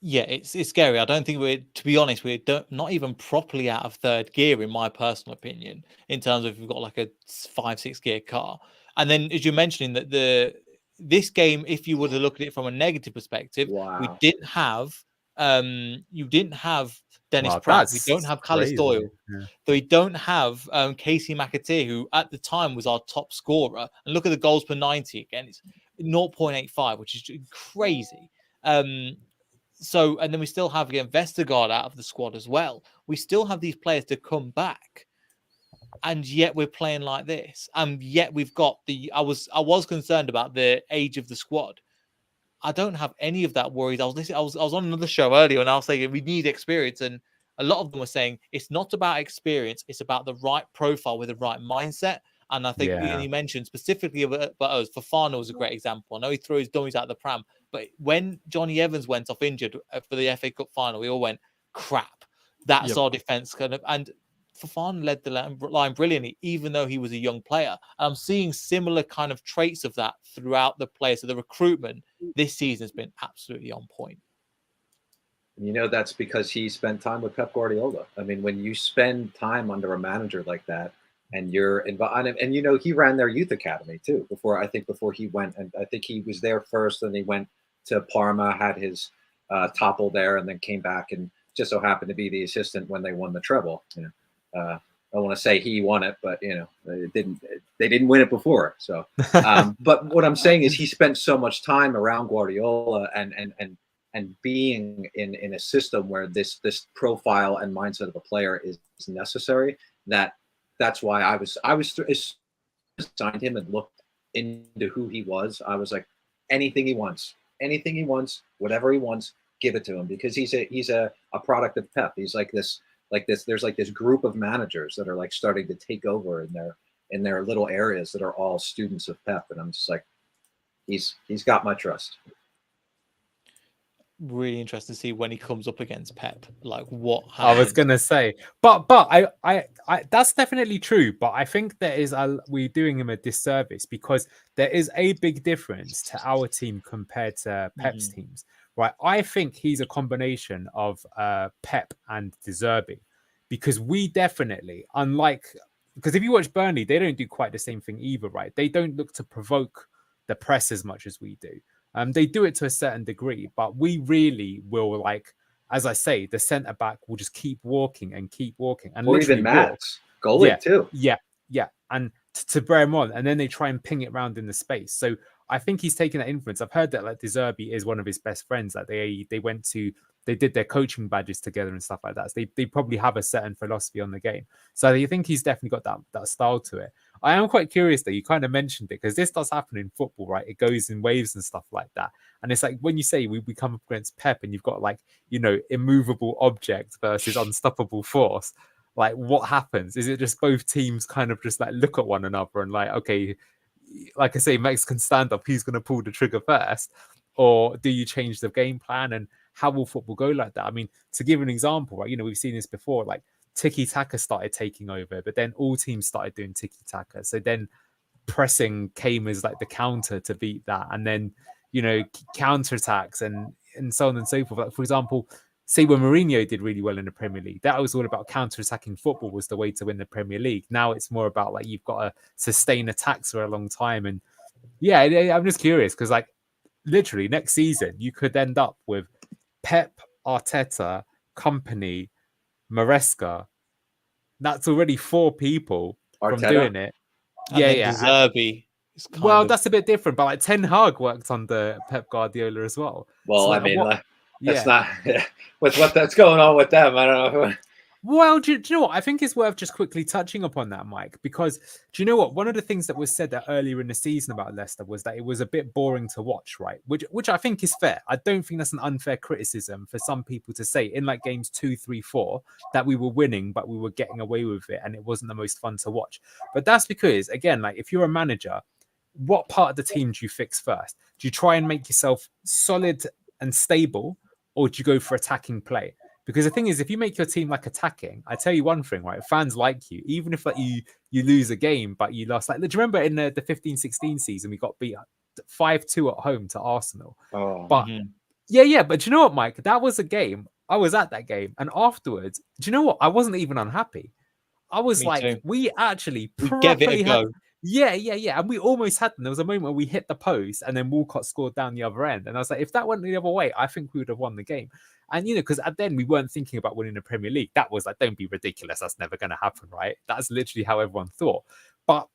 Yeah, it's scary. I don't think to be honest, not even properly out of third gear, in my personal opinion, in terms of we've got like a 5-6 gear car. And then, as you're mentioning, that this game, if you were to look at it from a negative perspective, we didn't have you didn't have Dennis Pratt. We don't have Callis Doyle. Yeah. So we don't have Casey McAteer, who at the time was our top scorer. And look at the goals per 90 again. It's 0.85, which is crazy. So, and then we still have Vestergaard out of the squad as well. We still have these players to come back, and yet we're playing like this. And yet we've got I was concerned about the age of the squad. I don't have any of that worries. I was on another show earlier, and I was saying we need experience, and a lot of them were saying it's not about experience; it's about the right profile with the right mindset. And I think and he mentioned specifically about us. Fofana was a great example. I know he threw his dummies out of the pram, but when Johnny Evans went off injured for the FA Cup final, we all went, crap. That's our defense kind of. And Fofana led the line brilliantly, even though he was a young player. And I'm seeing similar kind of traits of that throughout the players. So the recruitment this season has been absolutely on point. That's because he spent time with Pep Guardiola. I mean, when you spend time under a manager like that, and you're involved, and he ran their youth academy too before he went, and I think he was there first, and he went to Parma, had his topple there, and then came back and just so happened to be the assistant when they won the treble. I don't want to say he won it, but they didn't win it before. So, but what I'm saying is he spent so much time around Guardiola and and being in a system where this profile and mindset of a player is necessary. That's why I was signed him and looked into who he was. I was like, anything he wants, whatever he wants, give it to him, because he's a product of Pep. He's like this. There's like this group of managers that are like starting to take over in their little areas that are all students of Pep, and I'm just like, he's got my trust. Really interesting to see when he comes up against Pep, like what happens. I was gonna say, but I that's definitely true. But I think there is we're doing him a disservice, because there is a big difference to our team compared to Pep's teams, right? I think he's a combination of Pep and De Zerbi, because we definitely, because if you watch Burnley, they don't do quite the same thing either, right? They don't look to provoke the press as much as we do. They do it to a certain degree, but we really will, like, as I say, the centre back will just keep walking and or even Matt's goalie too. Yeah, and to bear him on, and then they try and ping it around in the space. So I think he's taking that influence. I've heard that like De Zerbi is one of his best friends. That they did their coaching badges together and stuff like that. So they probably have a certain philosophy on the game. So I think he's definitely got that style to it. I am quite curious that you kind of mentioned it, because this does happen in football, right? It goes in waves and stuff like that. And it's like when you say we come up against Pep and you've got like, immovable object versus unstoppable force, like what happens? Is it just both teams kind of just like look at one another and like, okay, like I say, Mexican stand-up, who's going to pull the trigger first? Or do you change the game plan? And how will football go like that? I mean, to give an example, right? We've seen this before, like tiki-taka started taking over, but then all teams started doing tiki-taka. So then pressing came as like the counter to beat that. And then, counter-attacks and so on and so forth. Like, for example, say when Mourinho did really well in the Premier League, that was all about counter-attacking football was the way to win the Premier League. Now it's more about like you've got to sustain attacks for a long time. And yeah, I'm just curious because like literally next season you could end up with Pep, Arteta, Company, Maresca. That's already 4 people from doing it. And De Zerbi. Well, that's a bit different, but like Ten Hag worked under Pep Guardiola as well. Well, so, I mean, that's not with what that's going on with them. I don't know. Well, do you know what? I think it's worth just quickly touching upon that, Mike, because do you know what? One of the things that was said earlier in the season about Leicester was that it was a bit boring to watch, right? Which I think is fair. I don't think that's an unfair criticism for some people to say in like games 2, 3, 4 that we were winning, but we were getting away with it and it wasn't the most fun to watch. But that's because, again, like if you're a manager, what part of the team do you fix first? Do you try and make yourself solid and stable, or do you go for attacking play? Because the thing is, if you make your team like attacking, I tell you one thing, right? Fans like you, even if like you lose a game, but you lost. Like, do you remember in the 15-16 season, we got beat 5-2 at home to Arsenal? Oh, but yeah. But do you know what, Mike? That was a game. I was at that game, and afterwards, do you know what? I wasn't even unhappy. I was we actually properly had. Yeah. And we almost had them. There was a moment where we hit the post and then Walcott scored down the other end. And I was like, if that went the other way, I think we would have won the game. And, because then we weren't thinking about winning the Premier League. That was like, don't be ridiculous. That's never going to happen, right? That's literally how everyone thought. But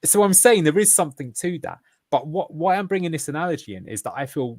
so I'm saying there is something to that. But why I'm bringing this analogy in is that I feel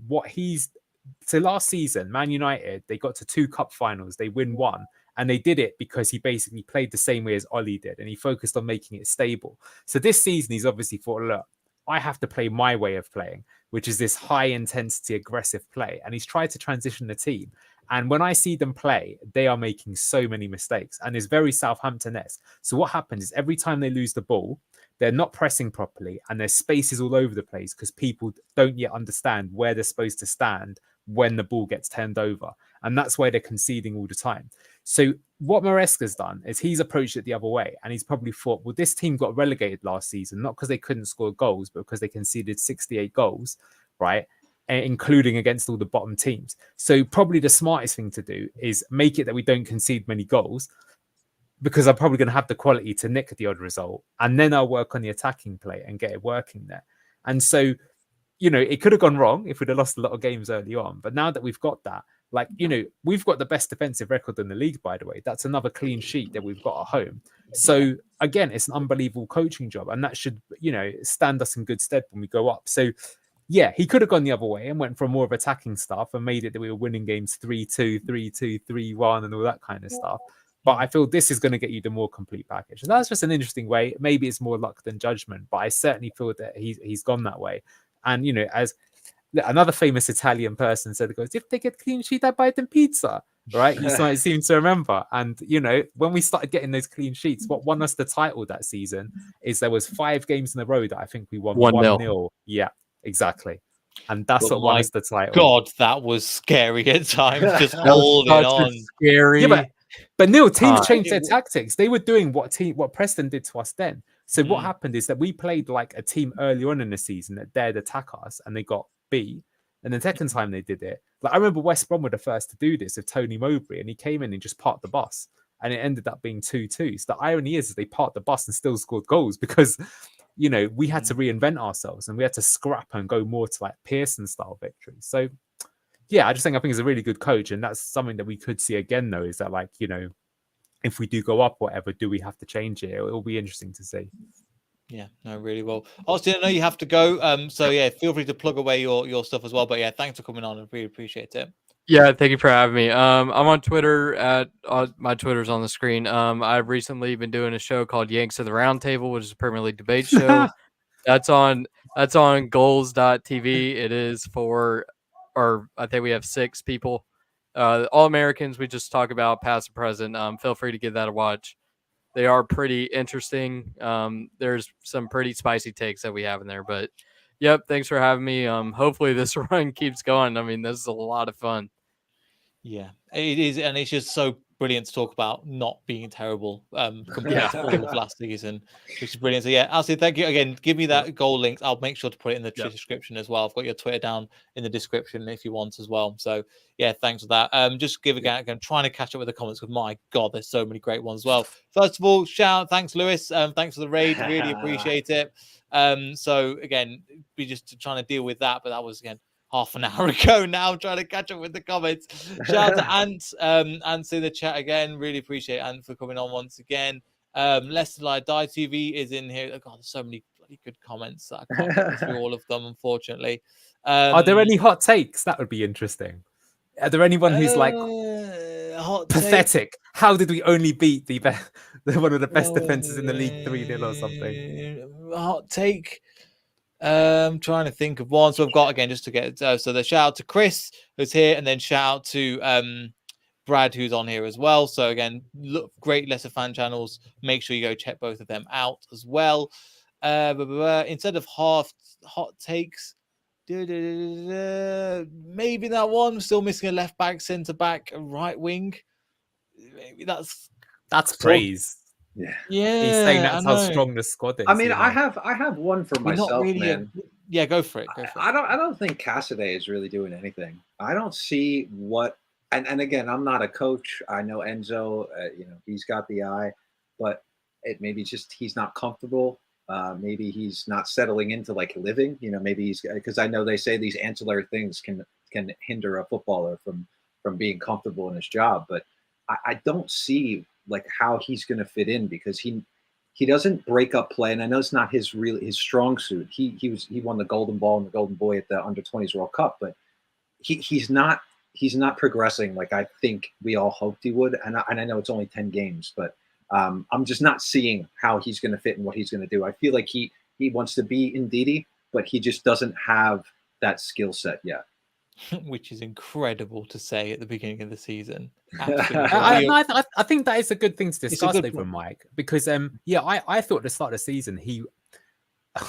so last season, Man United, they got to 2 cup finals. They win 1. And they did it because he basically played the same way as Ollie did. And he focused on making it stable. So this season, he's obviously thought, look, I have to play my way of playing, which is this high intensity, aggressive play. And he's tried to transition the team. And when I see them play, they are making so many mistakes. And it's very Southampton-esque. So what happens is every time they lose the ball, they're not pressing properly. And there's spaces all over the place because people don't yet understand where they're supposed to stand when the ball gets turned over. And that's why they're conceding all the time. So what Maresca's done is he's approached it the other way. And he's probably thought, well, this team got relegated last season, not because they couldn't score goals, but because they conceded 68 goals, right? Including against all the bottom teams. So probably the smartest thing to do is make it that we don't concede many goals, because I'm probably going to have the quality to nick the odd result. And then I'll work on the attacking play and get it working there. And so, it could have gone wrong if we'd have lost a lot of games early on. But now that we've got that, we've got the best defensive record in the league, by the way. That's another clean sheet that we've got at home. So again, it's an unbelievable coaching job. And that should, stand us in good stead when we go up. So yeah, he could have gone the other way and went for more of attacking stuff and made it that we were winning games 3-2, 3-2, 3-1, and all that kind of stuff. But I feel this is going to get you the more complete package. And that's just an interesting way. Maybe it's more luck than judgment, but I certainly feel that he's gone that way. And, you know, as another famous Italian person said, goes, if they get clean sheet, I buy them pizza. Right? You might seem to remember. And, you know, when we started getting those clean sheets, what won us the title that season is there was 5 games in a row that I think we won 1-0. Yeah, exactly. And that's what won us the title. God, that was scary at times. Just holding on. Scary. Yeah, but Neil, teams changed their tactics. They were doing what Preston did to us then. So what happened is that we played like a team early on in the season that dared attack us, and they got beat. And the second time they did it, like I remember West Brom were the first to do this with Tony Mowbray, and he came in and just parked the bus, and it ended up being 2-2. So the irony is they parked the bus and still scored goals because, you know, we had to reinvent ourselves and we had to scrap and go more to like Pearson style victories. So yeah, I think he's a really good coach, and that's something that we could see again. Though, is that like, you know, if we do go up, whatever, do we have to change it? It'll be interesting to see. Yeah, no, really well. Austin, I know you have to go. So yeah, feel free to plug away your stuff as well. But yeah, thanks for coming on. I really appreciate it. Yeah, thank you for having me. I'm on Twitter at my Twitter's on the screen. I've recently been doing a show called Yanks of the Round Table, which is a Premier League debate show. That's on goals.tv. It is for, or I think we have 6 people. All Americans. We just talk about past and present. Feel free to give that a watch. They are pretty interesting. There's some pretty spicy takes that we have in there, but yep. Thanks for having me. Hopefully this run keeps going. I mean, this is a lot of fun. Yeah, it is. And it's just so brilliant to talk about not being terrible compared to all of last season, which is brilliant. So yeah, Alcy, thank you again. Give me that goal link. I'll make sure to put it in the description as well. I've got your Twitter down in the description if you want as well. So yeah, thanks for that. Just give again, trying to catch up with the comments because my God, there's so many great ones as well. First of all, thanks Lewis. Thanks for the raid. Really appreciate it. So again, we just trying to deal with that, but that was again half an hour ago now. I'm trying to catch up with the comments. Shout out to Ant. Ant's in the chat again. Really appreciate Ant for coming on once again. Leicester Lie Die TV is in here. Oh, God, there's so many bloody good comments that I can't get through all of them, unfortunately. Are there any hot takes? That would be interesting. Are there anyone who's like hot pathetic? Take? How did we only beat one of the best defenses in the league 3-0 or something? Hot take. I'm trying to think of one. So I've got again just to get so the shout out to Chris who's here, and then shout out to Brad who's on here as well. So again, look, great Leicester fan channels. Make sure you go check both of them out as well. Instead of hot takes, maybe that one. Still missing a left back, centre back, right wing. Maybe that's praise. Yeah, he's saying that's how strong the squad is. I mean, I have one for myself, really man. Yeah, go for it. I don't think Cassidy is really doing anything. I don't see what. And again, I'm not a coach. I know Enzo. You know, he's got the eye, but maybe just he's not comfortable. Maybe he's not settling into like living. You know, maybe he's because I know they say these ancillary things can hinder a footballer from being comfortable in his job. But I don't see like how he's going to fit in because he doesn't break up play, and I know it's not his strong suit. He won the Golden Ball and the Golden Boy at the Under-20s World Cup, but he's not progressing like I think we all hoped he would. And I know it's only 10 games, but I'm just not seeing how he's going to fit and what he's going to do. I feel like he wants to be Ndidi, but he just doesn't have that skill set yet. Which is incredible to say at the beginning of the season. I think that is a good thing to discuss with Mike, because I thought at the start of the season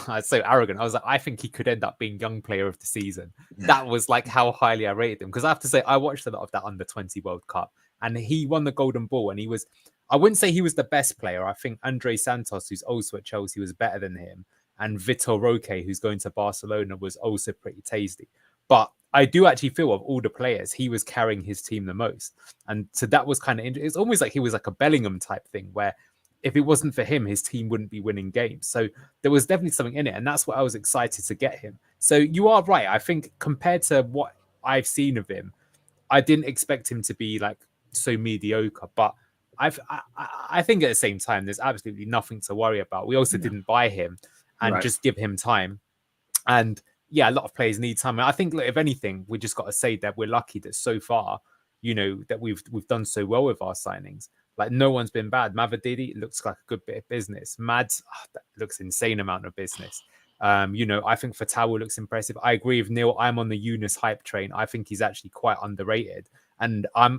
I'm so arrogant. I was like, I think he could end up being young player of the season. That was like how highly I rated him, because I have to say I watched a lot of that Under-20 World Cup, and he won the Golden Ball, and I wouldn't say he was the best player. I think Andre Santos, who's also at Chelsea, was better than him, and Vitor Roque, who's going to Barcelona, was also pretty tasty. But I do actually feel of all the players, he was carrying his team the most. And so that was kind of, it's almost like he was like a Bellingham type thing, where if it wasn't for him, his team wouldn't be winning games. So there was definitely something in it. And that's what I was excited to get him. So you are right. I think compared to what I've seen of him, I didn't expect him to be like so mediocre. But I think at the same time, there's absolutely nothing to worry about. We also didn't buy him and just give him time. And yeah, a lot of players need time. I think, look, if anything, we just got to say that we're lucky that so far, that we've done so well with our signings. Like, no one's been bad. Mavadidi looks like a good bit of business. Mads, that looks insane amount of business. I think Fatawu looks impressive. I agree with Neil. I'm on the Eunice hype train. I think he's actually quite underrated. And I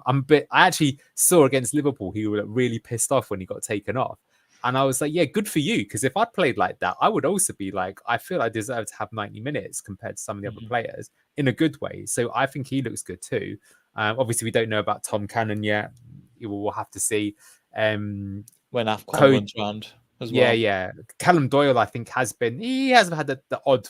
actually saw against Liverpool, he was really pissed off when he got taken off. And I was like, yeah, good for you. Because if I'd played like that, I would also be like, I feel I deserve to have 90 minutes compared to some of the other players in a good way. So I think he looks good too. Obviously, we don't know about Tom Cannon yet. We'll have to see. When AFCON runs round as well. Yeah. Callum Doyle, I think, he hasn't had the odd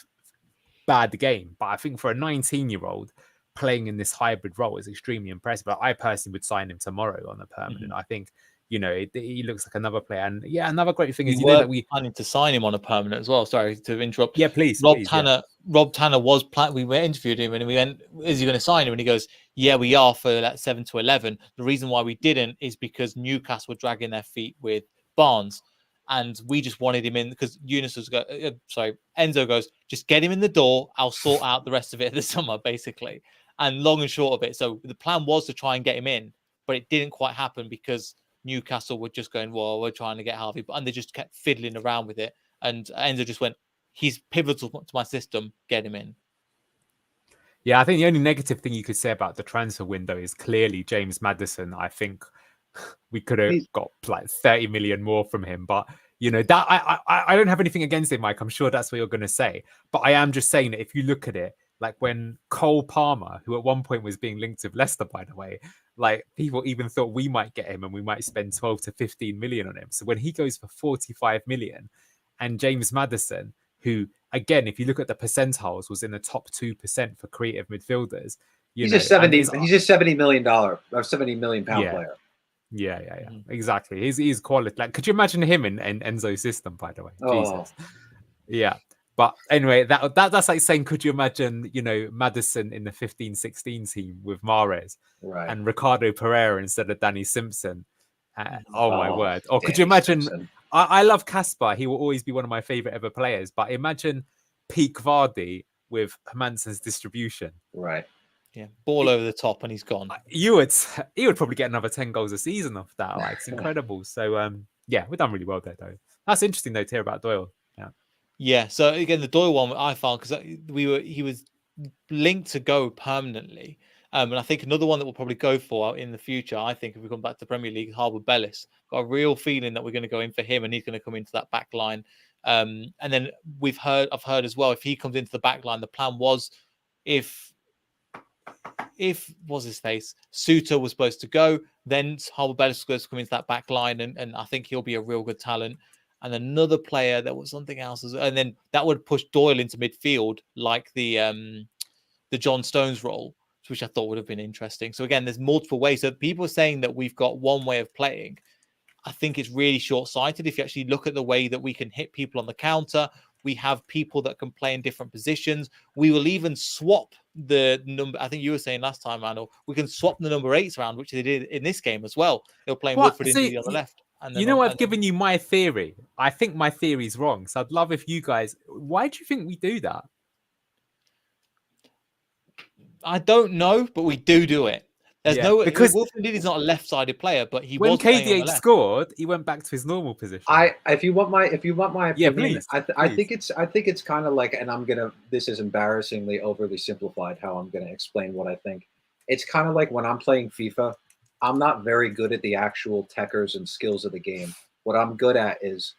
bad game. But I think for a 19-year-old playing in this hybrid role is extremely impressive. But I personally would sign him tomorrow on a permanent. I think, he looks like another player. And yeah, another great thing is, that we planning to sign him on a permanent as well. Sorry to interrupt. Yeah, please. Rob Tanner was planning. We interviewed him and we went, "Is he going to sign him?" And he goes, "Yeah, we are for that 7 to 11. The reason why we didn't is because Newcastle were dragging their feet with Barnes, and we just wanted him in because Enzo goes, just get him in the door. I'll sort out the rest of it this summer, basically." And long and short of it, so the plan was to try and get him in, but it didn't quite happen because Newcastle were just going, well, we're trying to get Harvey, and they just kept fiddling around with it. And Enzo just went, he's pivotal to my system, get him in. Yeah, I think the only negative thing you could say about the transfer window is clearly James Maddison. I think we could have got like 30 million more from him, but that I don't have anything against it, Mike. I'm sure that's what you're going to say, but I am just saying that if you look at it, like when Cole Palmer, who at one point was being linked with Leicester, by the way, like people even thought we might get him and we might spend 12 to 15 million on him. So when he goes for 45 million, and James Maddison, who again, if you look at the percentiles, was in the top 2% for creative midfielders. He's a $70 million or £70 million player. Yeah, exactly. He's quality. Like, could you imagine him in Enzo's system? By the way, Jesus. Yeah. But anyway, that's like saying, could you imagine, Maddison in the 15-16 team with Mahrez and Ricardo Pereira instead of Danny Simpson? My word! Or could you imagine? I love Kasper. He will always be one of my favorite ever players. But imagine peak Vardy with Hermansen's distribution. Right. Yeah, ball over the top and he's gone. He would probably get another 10 goals a season off that. Like, it's incredible. So yeah, we've done really well there though. That's interesting though to hear about Doyle. Yeah. So again, the Doyle one I found because he was linked to go permanently. And I think another one that we'll probably go for in the future, I think if we come back to the Premier League, Harbour Bellis. Got a real feeling that we're going to go in for him and he's going to come into that back line. And then I've heard as well, if he comes into the back line, the plan was if what's his face, Suter was supposed to go, then Harbour Bellis was supposed to come into that back line and I think he'll be a real good talent. And another player, there was something else, and then that would push Doyle into midfield like the John Stones role, which I thought would have been interesting. So again, there's multiple ways. So people are saying that we've got one way of playing. I think it's really short-sighted. If you actually look at the way that we can hit people on the counter, we have people that can play in different positions. We will even swap the number. I think you were saying last time, Randall, we can swap the number 8s around, which they did in this game as well. They were playing Woodford Indy on the left. And I've given you my theory. I think my theory is wrong. So I'd love if you guys, why do you think we do that? I don't know, but we do it. There's because Woodford Indy's not a left-sided player, but when KDH scored, he went back to his normal position. If you want my opinion, please. I think it's kind of like, and this is embarrassingly overly simplified how I'm gonna explain what I think. It's kind of like when I'm playing FIFA, I'm not very good at the actual techers and skills of the game. What I'm good at is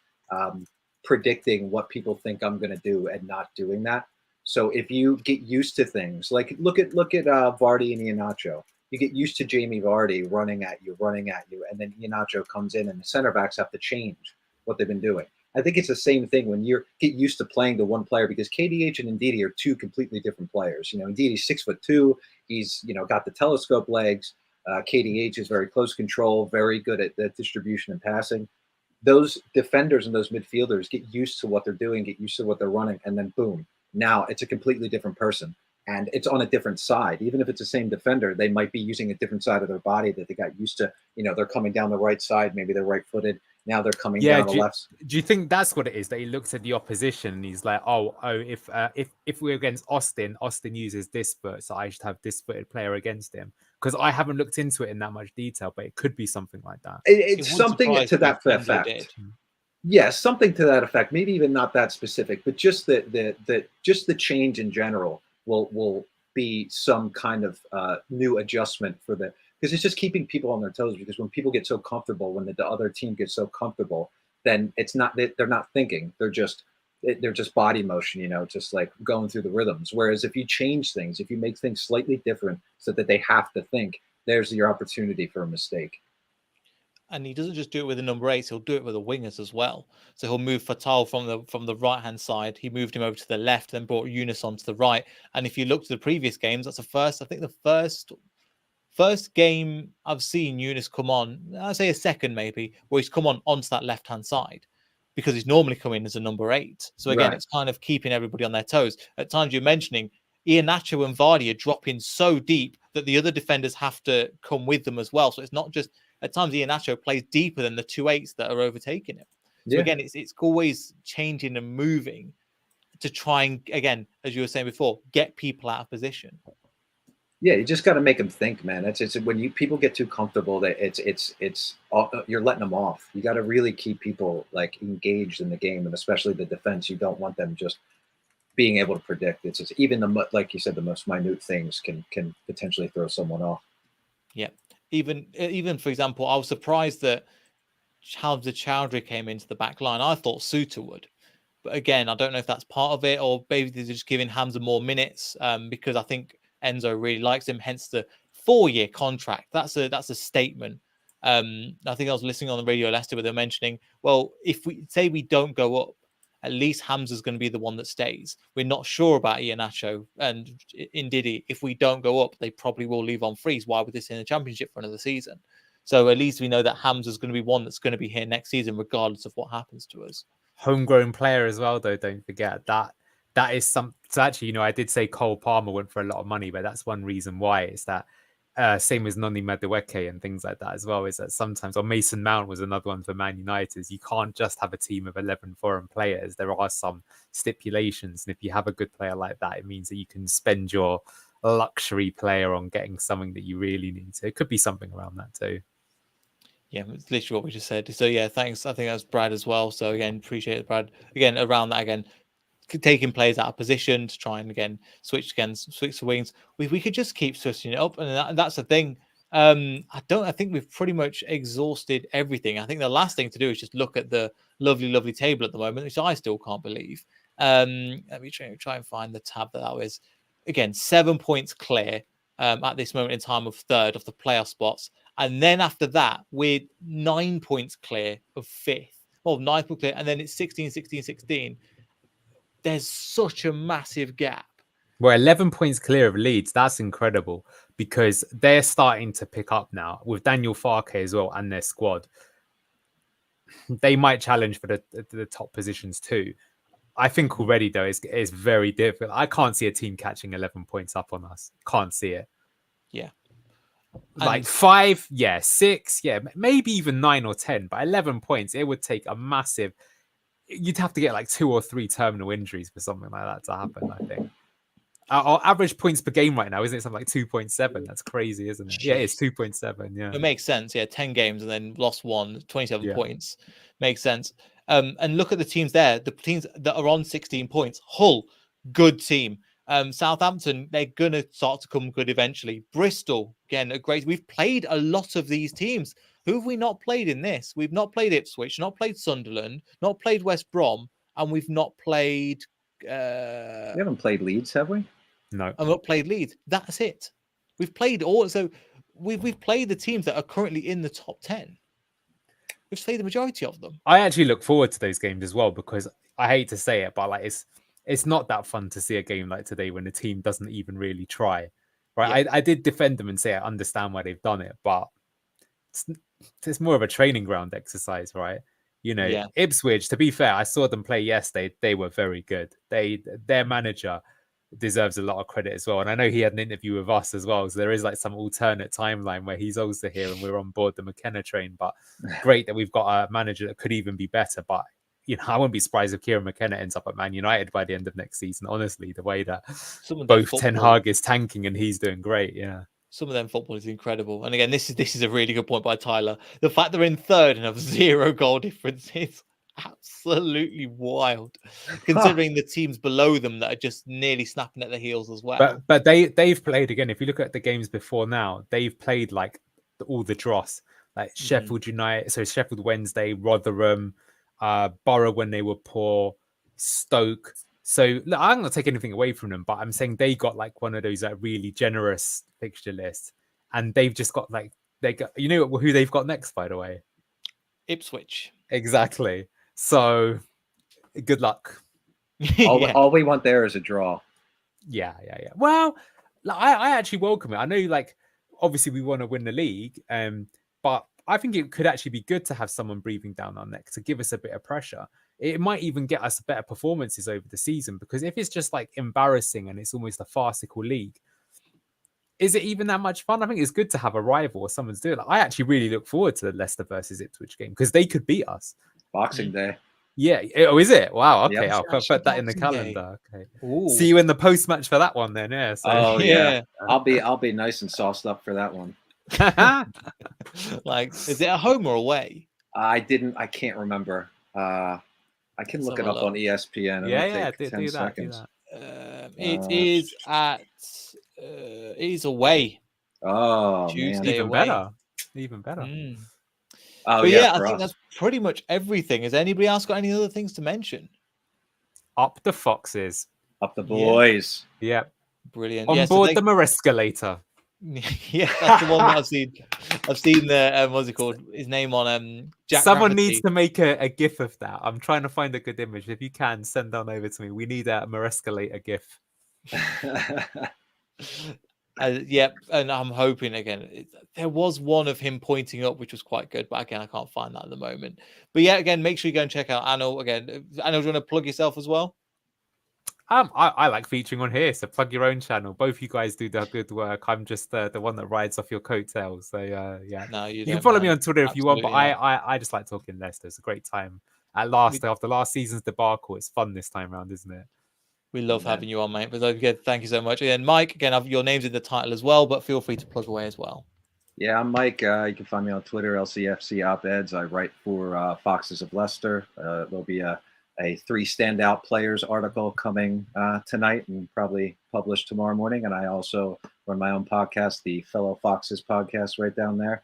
predicting what people think I'm going to do and not doing that. So if you get used to things, like look at Vardy and Iheanacho. You get used to Jamie Vardy running at you, and then Iheanacho comes in and the center backs have to change what they've been doing. I think it's the same thing when you get used to playing to one player, because KDH and Ndidi are two completely different players. Ndidi's 6'2". He's got the telescope legs. KDH is very close control, very good at the distribution and passing. Those defenders and those midfielders get used to what they're doing, get used to what they're running, and then boom, now it's a completely different person. And it's on a different side. Even if it's the same defender, they might be using a different side of their body that they got used to. They're coming down the right side, maybe they're right-footed, Now they're coming Yeah, down the left. do you think that's what it is? That he looks at the opposition and he's like, if we're against Austin uses this foot, so I should have this footed player against him. Because I haven't looked into it in that much detail, but it could be something like that. It's It wouldn't something surprise to me that if Enzo effect. did. Yes, something to that effect. Maybe even not that specific, but just the change in general will be some kind of new adjustment for the, because it's just keeping people on their toes. Because when people get so comfortable, when the other team gets so comfortable, then it's not, they're not thinking. They're just body motion, just like going through the rhythms. Whereas if you change things, if you make things slightly different so that they have to think, there's your opportunity for a mistake. And he doesn't just do it with the number 8; he'll do it with the wingers as well. So he'll move Fatal from the right hand side. He moved him over to the left, then brought Yunus onto the right. And if you look to the previous games, that's the first game I've seen Yunus come on. I'd say a second maybe, where he's come on onto that left hand side, because he's normally coming as a number 8. So again, Right. it's kind of keeping everybody on their toes. At times you're mentioning Iheanacho and Vardy are dropping so deep that the other defenders have to come with them as well. So it's not just, at times Iheanacho plays deeper than the 2-8s that are overtaking him. So again, it's always changing and moving to try and, again, as you were saying before, get people out of position. Yeah, you just got to make them think, man. It's when people get too comfortable, that it's you're letting them off. You got to really keep people like engaged in the game, and especially the defense. You don't want them just being able to predict. It's even like you said, the most minute things can potentially throw someone off. Yeah, even for example, I was surprised that Hamza Chowdhury came into the back line. I thought Suter would, but again, I don't know if that's part of it, or maybe they're just giving Hamza more minutes because I think Enzo really likes him. Hence the 4-year contract. That's a statement. I think I was listening on the radio Leicester where they're mentioning, well, if we say we don't go up, at least Hamza's going to be the one that stays. We're not sure about Iheanacho and Ndidi. If we don't go up, they probably will leave on freeze. Why would they stay in the Championship for another season? So at least we know that Hamza's going to be one that's going to be here next season, regardless of what happens to us. Homegrown player as well, though. Don't forget that. That is some. So actually, I did say Cole Palmer went for a lot of money, but that's one reason why. Is that same as Noni Madueke and things like that as well. Is that sometimes, or Mason Mount was another one for Man United. You can't just have a team of 11 foreign players. There are some stipulations, and if you have a good player like that, it means that you can spend your luxury player on getting something that you really need. So it could be something around that too. Yeah, it's literally what we just said. So yeah, thanks. I think that's Brad as well. So again, appreciate it, Brad. Again, around that again, taking players out of position to try and again switch the wings. We could just keep switching it up, and that's the thing. I think we've pretty much exhausted everything. I think the last thing to do is just look at the lovely table at the moment, which I still can't believe. Let me try and find the tab that was. Again, 7 points clear at this moment in time of third of the playoff spots. And then after that, we're 9 points clear of fifth. Well, 9 points clear, and then it's 16, 16, 16. There's such a massive gap. We're 11 points clear of Leeds. That's incredible because they're starting to pick up now with Daniel Farke as well and their squad. They might challenge for the top positions too. I think already, though, it's very difficult. I can't see a team catching 11 points up on us. Can't see it. Yeah. Like 5, 6, maybe even 9 or 10, but 11 points, it would take a massive... You'd have to get like 2 or 3 terminal injuries for something like that to happen, I think. Our average points per game right now, isn't it something like 2.7? That's crazy, isn't it? Jeez. Yeah, it's 2.7, yeah. It makes sense, 10 games and then lost 1, 27 points. Makes sense. And look at the teams there. The teams that are on 16 points. Hull, good team. Southampton, they're going to start to come good eventually. Bristol, again, a great... We've played a lot of these teams. Who have we not played in this? We've not played Ipswich, not played Sunderland, not played West Brom, and we've not played... We haven't played Leeds, have we? No. I've not played Leeds. That's it. We've played all... So we've played the teams that are currently in the top 10. We've played the majority of them. I actually look forward to those games as well because I hate to say it, but like it's not that fun to see a game like today when the team doesn't even really try. Right? Yeah. I did defend them and say I understand why they've done it, but it's more of a training ground exercise, right? Ipswich, to be fair, I saw them play yesterday. They were very good. Their manager, deserves a lot of credit as well. And I know he had an interview with us as well, so there is like some alternate timeline where he's also here and we're on board the McKenna train. But great that we've got a manager that could even be better. But I wouldn't be surprised if Kieran McKenna ends up at Man United by the end of next season. Honestly, the way that both Ten Hag is tanking and he's doing great, Some of them football is incredible. And again, this is a really good point by Tyler. The fact they're in third and have 0 goal difference is absolutely wild, considering the teams below them that are just nearly snapping at their heels as well. But they've played again. If you look at the games before now, they've played like all the dross, like Sheffield United. So Sheffield Wednesday, Rotherham, Borough when they were poor, Stoke. So look, I'm not taking anything away from them, but I'm saying they got like one of those really generous fixture lists, and they've just got like who they've got next, by the way, Ipswich. Exactly. So good luck. All we want there is a draw. Yeah. Well, I actually welcome it. I know, like, obviously we want to win the league, but I think it could actually be good to have someone breathing down our neck to give us a bit of pressure. It might even get us better performances over the season, because if it's just like embarrassing and it's almost a farcical league, is it even that much fun? I think it's good to have a rival or someone's doing it. I actually really look forward to the Leicester versus Ipswich game because they could beat us. Boxing Day. Yeah. Oh, is it? Wow. Okay. Yep. I'll put that in the calendar. Day. Okay. Ooh. See you in the post match for that one then. Yeah. So. Oh yeah. I'll be nice and sauced up for that one. Like, is it a home or away? I can't remember. I can look it up on ESPN. Yeah. Take 10 seconds. It is at. It is away. Oh, Tuesday man. Even better. Oh, but yeah, I think that's pretty much everything. Has anybody else got any other things to mention? Up the Foxes. Up the boys. Yeah. Brilliant. On board the Marescalator. Yeah, that's the one that I've seen. I've seen the what's it called? His name on Jack. Someone needs to make a GIF of that. I'm trying to find a good image. If you can, send that over to me. We need a Marescalator GIF. Yep, and I'm hoping again. There was one of him pointing up, which was quite good, but again, I can't find that at the moment. But yeah, again, make sure you go and check out Anil again. Anil, do you want to plug yourself as well? I like featuring on here, so plug your own channel. Both you guys do the good work. I'm just the one that rides off your coattails. So yeah, no, you can follow me on Twitter if you want. But I just like talking Leicester. It's a great time. After last season's debacle, it's fun this time around, isn't it? We love having you on, mate. But again, thank you so much. And Mike, again, your name's in the title as well, but feel free to plug away as well. Yeah, I'm Mike. You can find me on Twitter, LCFC Op-Eds. I write for Foxes of Leicester. There'll be a 3 standout players article coming tonight and probably published tomorrow morning. And I also run my own podcast, the Fellow Foxes podcast, right down there.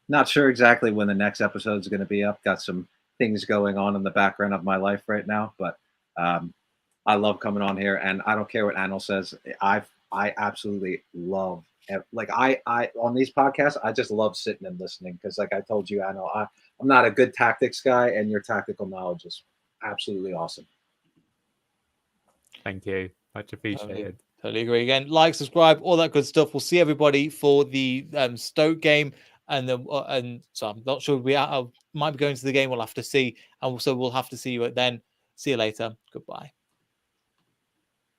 Not sure exactly when the next episode is going to be up. Got some things going on in the background of my life right now, but I love coming on here, and I don't care what Anil says. I absolutely love, like, I on these podcasts, I just love sitting and listening because, like I told you, Anil, I'm not a good tactics guy, and your tactical knowledge is absolutely awesome. Thank you. Much appreciated. Totally agree. Again, like, subscribe, all that good stuff. We'll see everybody for the Stoke game, and so I'm not sure I might be going to the game. We'll have to see, and so we'll have to see you then. See you later. Goodbye.